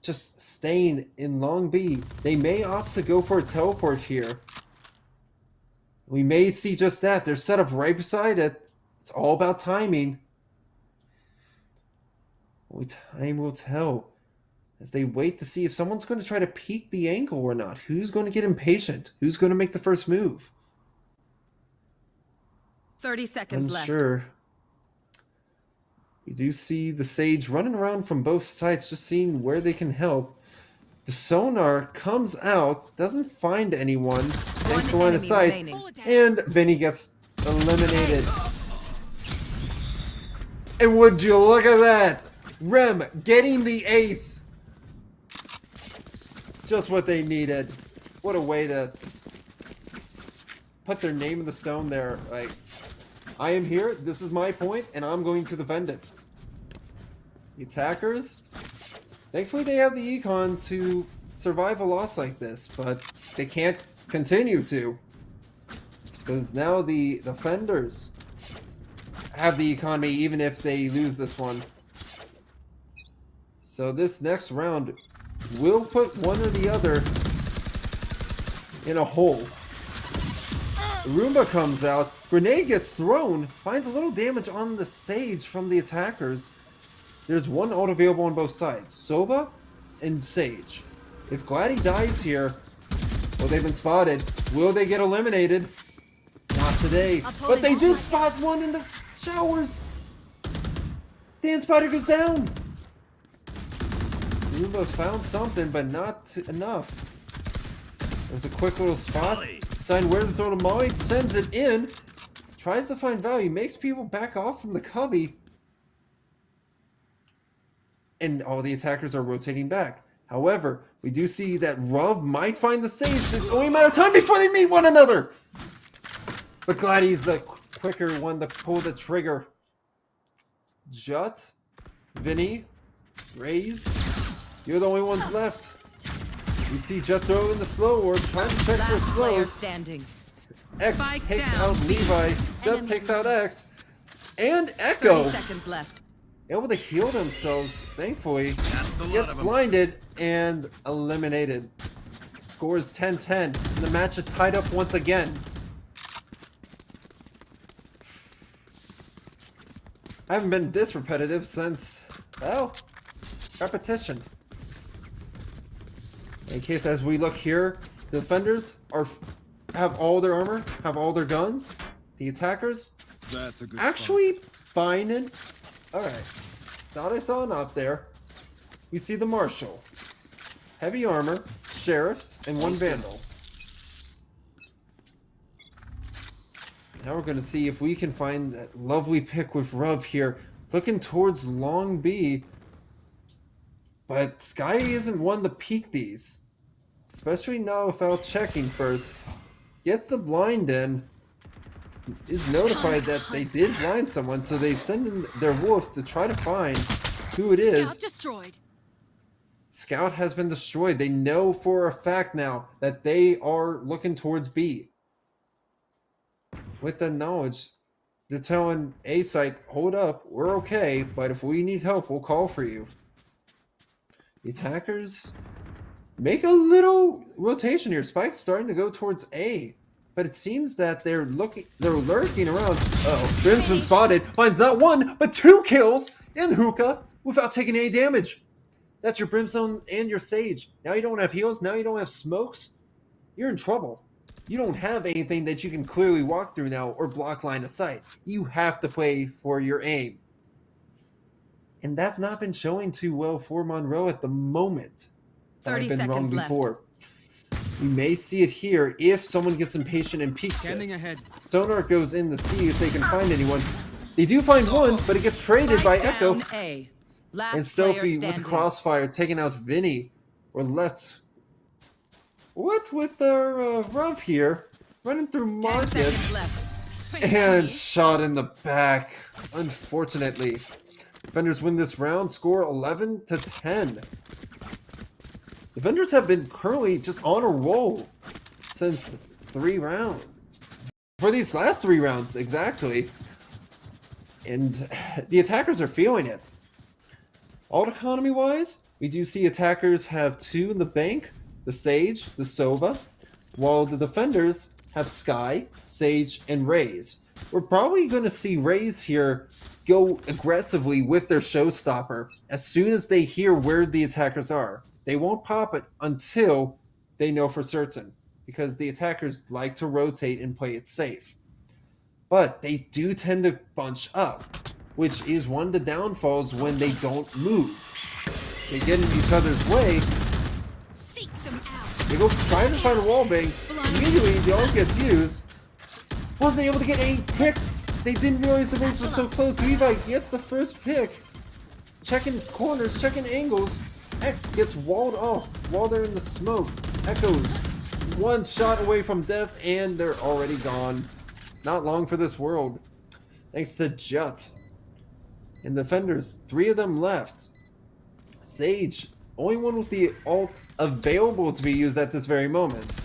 just staying in Long B. They may opt to go for a teleport here. We may see just that. They're set up right beside it. It's all about timing. Only time will tell. As they wait to see if someone's going to try to peek the angle or not. Who's going to get impatient? Who's going to make the first move? 30 seconds left. Unsure. We do see the Sage running around from both sides, just seeing where they can help. The sonar comes out, doesn't find anyone, thanks to line of enemy sight, remaining. and Vinny gets eliminated. And would you look at that? Rem getting the ace. Just what they needed. What a way to just put their name in the stone there. Like, I am here, this is my point, and I'm going to defend it. The attackers, thankfully they have the econ to survive a loss like this, but they can't continue to. Because now the defenders have the economy even if they lose this one. So this next round will put one or the other in a hole. The Roomba comes out, grenade gets thrown, finds a little damage on the Sage from the attackers. There's 1 ult available on both sides, Sova and Sage. If Gladdy dies here, well, they've been spotted. Will they get eliminated? Not today. But they did spot 1 in the showers. Dan Spider goes down. Roomba found something, but not enough. There's a quick little spot. Decide where to throw the molly, sends it in. tries to find value, makes people back off from the cubby. And all the attackers are rotating back. However, we do see that Ruv might find the sage. It's only a matter of time before they meet one another. But Gladdy's the quicker one to pull the trigger. Jut, Vinny, Raze, you're the only ones left. We see Jut throw in the slow orb, trying to check for Last player slows. standing. X Spike takes down. out Levi. Jut takes out X. And Echo, 30 seconds left. able to heal themselves, thankfully. That's the lot Gets of 'em. blinded and eliminated. Scores 10-10. And the match is tied up once again. I haven't been this repetitive since, well, repetition. In case, as we look here, the defenders have all their armor, have all their guns. The attackers That's a good actually finding. All right, thought I saw an up there. We see the marshal, heavy armor, sheriffs, and one vandal. Now we're going to see if we can find that lovely pick with Ruv here. Looking towards long B. But Sky isn't one to peek these. Especially now without checking first. Gets the blind in. Is notified that they did blind someone. So they send in their wolf to try to find who it is. Scout destroyed. Scout has been destroyed. They know for a fact now that they are looking towards B. With the knowledge, they're telling A site, hold up, we're okay, but if we need help, we'll call for you. The attackers make a little rotation here. Spike's starting to go towards A, but it seems that they're lurking around. Uh-oh, Brimstone spotted, finds not one, but 2 kills in hookah without taking any damage. That's your Brimstone and your Sage. Now you don't have heals, now you don't have smokes. You're in trouble. You don't have anything that you can clearly walk through now or block line of sight. You have to play for your aim. And that's not been showing too well for Monroe at the moment. 30 I've been wrong seconds left. before. We may see it here if someone gets impatient and peeks Standing this. ahead. Sonar goes in to see if they can find anyone. They do find one, but it gets traded by Spike Echo. down A. Last And Stealthy player with the standing. crossfire taking out Vinny. We're left. What with their Ruv here? Running through 10 market. seconds left. And shot in the back. Unfortunately. Defenders win this round, score 11-10. Defenders have been currently just on a roll since 3 rounds. For these last 3 rounds, exactly. And the attackers are feeling it. Alt economy wise, we do see attackers have 2 in the bank, the Sage, the Sova, while the defenders have Sky, Sage, and Raze. We're probably going to see Raze here go aggressively with their showstopper as soon as they hear where the attackers are. They won't pop it until they know for certain, because the attackers like to rotate and play it safe. But they do tend to bunch up, which is one of the downfalls when they don't move. They get in each other's way, Seek them out. they go trying to find a wallbang, immediately the ult gets used. Wasn't able to get any picks. They didn't realize the race was so close. Levi gets the first pick. Checking corners, checking angles. X gets walled off while they're in the smoke. Echoes one shot away from death, and they're already gone. Not long for this world. Thanks to Jut. And defenders, 3 of them left. Sage, only one with the ult available to be used at this very moment.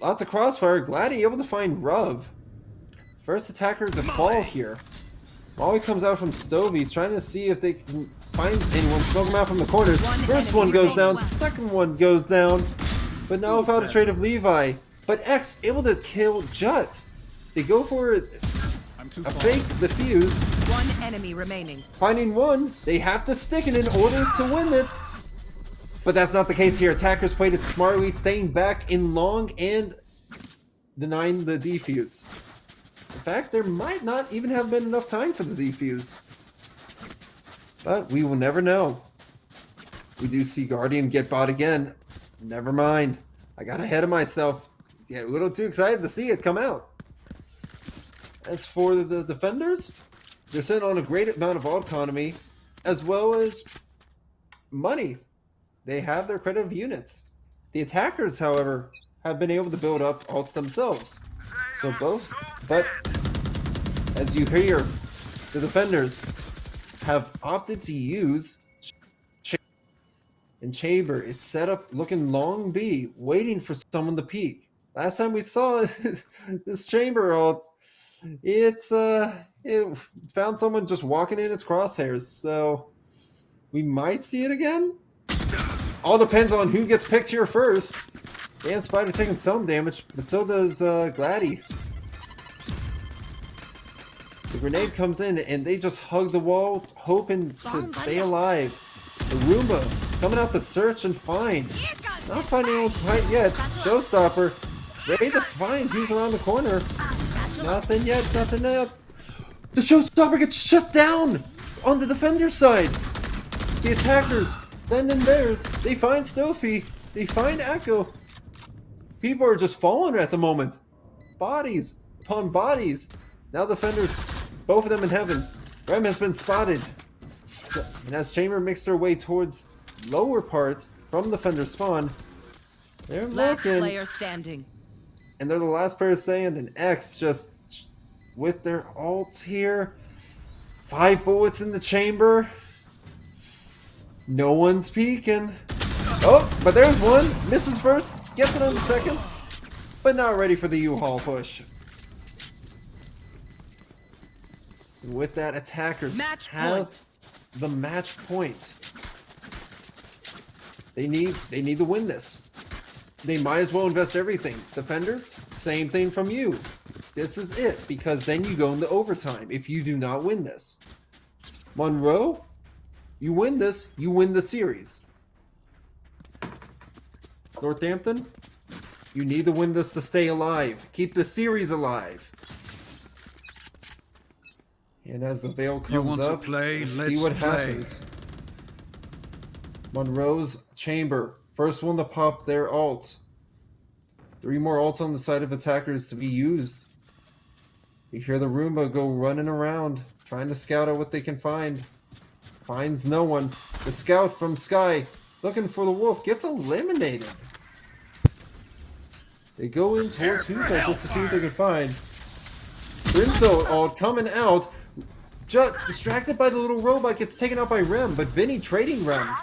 Lots of crossfire. Gladdy able to find Ruv. First attacker to fall here. Molly comes out from Stovey's trying to see if they can find anyone. Smoke them out from the corners. First one goes down. Second one goes down. But now without a trade of Levi. But X able to kill Jut. They go for I'm too a far. fake defuse. One enemy remaining. Finding one, they have to stick it in order to win it. But that's not the case here. Attackers played it smartly, staying back in long and denying the defuse. In fact, there might not even have been enough time for the defuse. But we will never know. We do see Guardian get bought again. Never mind. I got ahead of myself. Get a little too excited to see it come out. As for the defenders, they're sitting on a great amount of autonomy as well as money. They have their creative units. The attackers, however, have been able to build up ults themselves. So both, but as you hear, the defenders have opted to use and Chamber is set up looking long B, waiting for someone to peek. Last time we saw this Chamber ult, it found someone just walking in its crosshairs, so we might see it again. All depends on who gets picked here first. Dan Spider taking some damage, but so does Gladdy. The grenade comes in and they just hug the wall, hoping to stay alive. The Roomba coming out to search and find. Not finding anyone quite yet. Showstopper ready to find who's around the corner. Nothing yet, nothing yet. The Showstopper gets shut down on the defender side. The attackers send in theirs. They find Stofy. They find Echo. People are just falling at the moment. Bodies upon bodies. Now defenders, both of them in heaven. Rem has been spotted. So, and as Chamber makes their way towards lower part from defender spawn, they're Last looking. player standing. And they're the last player standing. X just with their ults here. 5 bullets in the chamber. No one's peeking. Oh, but there's one. Misses first. Gets it on the second. But not ready for the U-Haul push. And with that, attackers have the match point. They need to win this. They might as well invest everything. Defenders, same thing from you. This is it, because then you go into overtime if you do not win this. Monroe, you win this, you win the series. Northampton, you need to win this to stay alive. Keep the series alive. And as the veil comes up, we'll see what happens. Monroe's chamber. First one to pop their ult. 3 more ults on the side of attackers to be used. You hear the Roomba go running around, trying to scout out what they can find. Finds no one. The scout from Sky, looking for the wolf, gets eliminated. They go in towards Hookah just to see what they can find. Brimstone ult coming out. Just distracted by the little robot, gets taken out by Rem, but Vinny trading Rem.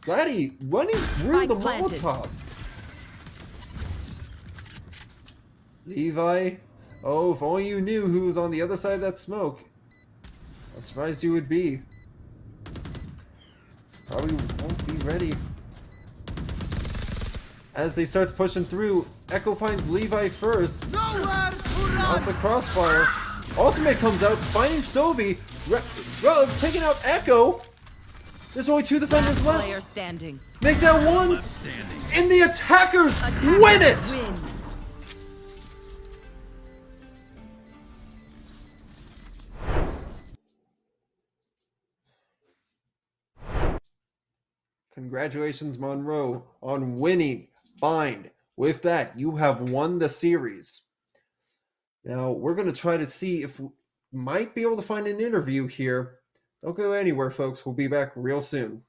Gladdy running through the Molotov. Levi, oh, if only you knew who was on the other side of that smoke. How surprised you would be. Probably won't be ready. As they start pushing through, Echo finds Levi first. Lots of crossfire. Ultimate comes out, finding Stovey. Rev taking out Echo. There's only 2 defenders left. Player standing. Make that one, and the attackers win it. Win. Congratulations, Monroe, on winning Bind. With that, you have won the series. Now, we're going to try to see if we might be able to find an interview here. Don't go anywhere, folks. We'll be back real soon.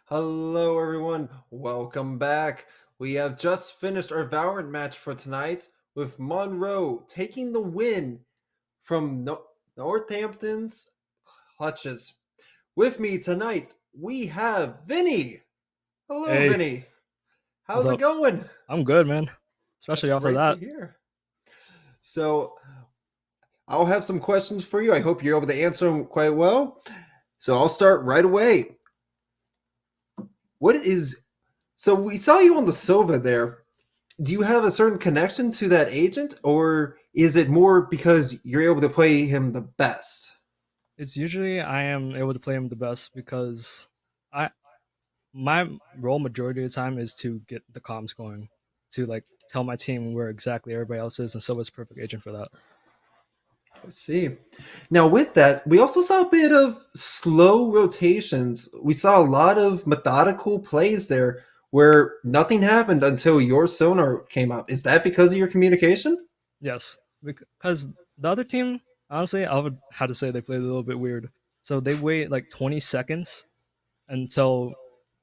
Hello, everyone. Welcome back. We have just finished our Valorant match for tonight with Monroe taking the win from Northampton's clutches. With me tonight, we have Vinny. Hello, Hey. Vinny. How's What's it going? I'm good, man. Especially That's after great that. to hear. So, I'll have some questions for you. I hope you're able to answer them quite well. So, I'll start right away. So we saw you on the Sova there. Do you have a certain connection to that agent, or is it more because you're able to play him the best? It's usually I am able to play him the best because my role majority of the time is to get the comms going, to like tell my team where exactly everybody else is, and Silva's a perfect agent for that. I see. Now, with that, we also saw a bit of slow rotations. We saw a lot of methodical plays there. where nothing happened until your sonar came up. Is that because of your communication? Yes, because the other team, honestly, I would have to say they played a little bit weird. So they wait like 20 seconds until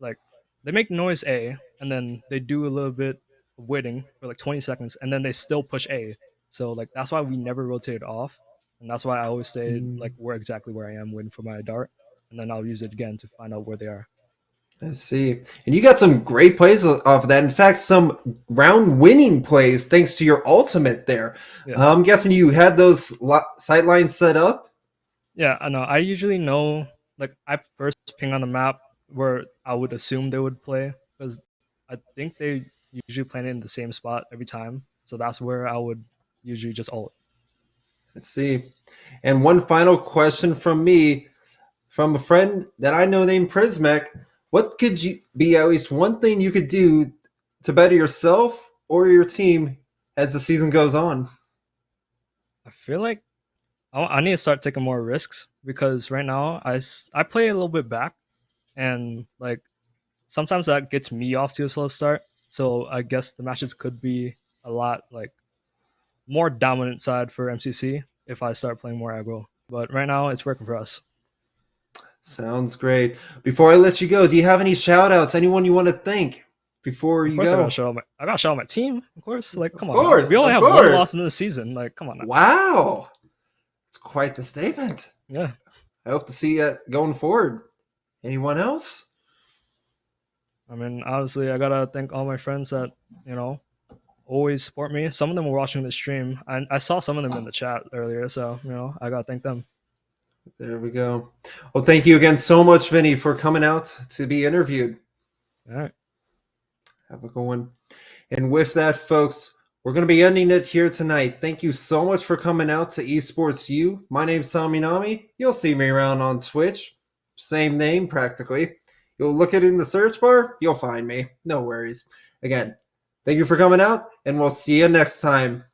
like they make noise A, and then they do a little bit of waiting for like 20 seconds, and then they still push A. So like that's why we never rotated off, and that's why I always stayed like where I am waiting for my dart, and then I'll use it again to find out where they are. I see. And you got some great plays off of that. In fact, some round-winning plays thanks to your ultimate there. Yeah. I'm guessing you had those sight lines set up. Yeah, I know. I usually know, like, I first ping on the map where I would assume they would play because I think they usually plan it in the same spot every time. So that's where I would usually just ult. Let's see. And one final question from me, from a friend that I know named Prismac. What could you be at least one thing you could do to better yourself or your team as the season goes on? I feel like I need to start taking more risks because right now I play a little bit back and like sometimes that gets me off to a slow start. So I guess the matches could be a lot like more dominant side for MCC if I start playing more aggro. But right now it's working for us. Sounds great. Before I let you go, do you have any shout outs? Anyone you want to thank before Of you course, go? I gotta show my team. Of course, like come on, course, we only of have course. one loss in the season. Like come on, now. Wow. It's quite the statement. Yeah. I hope to see it going forward. Anyone else? I mean, honestly, I gotta thank all my friends that always support me. Some of them were watching the stream. I saw some of them in the chat earlier, so I gotta thank them. There we go. Well, thank you again so much, Vinny, for coming out to be interviewed. All right. Have a good one. And with that, folks, we're going to be ending it here tonight. Thank you so much for coming out to Esports U. My name's Saminami. You'll see me around on Twitch. Same name, practically. You'll look it in the search bar. You'll find me. No worries. Again, thank you for coming out, and we'll see you next time.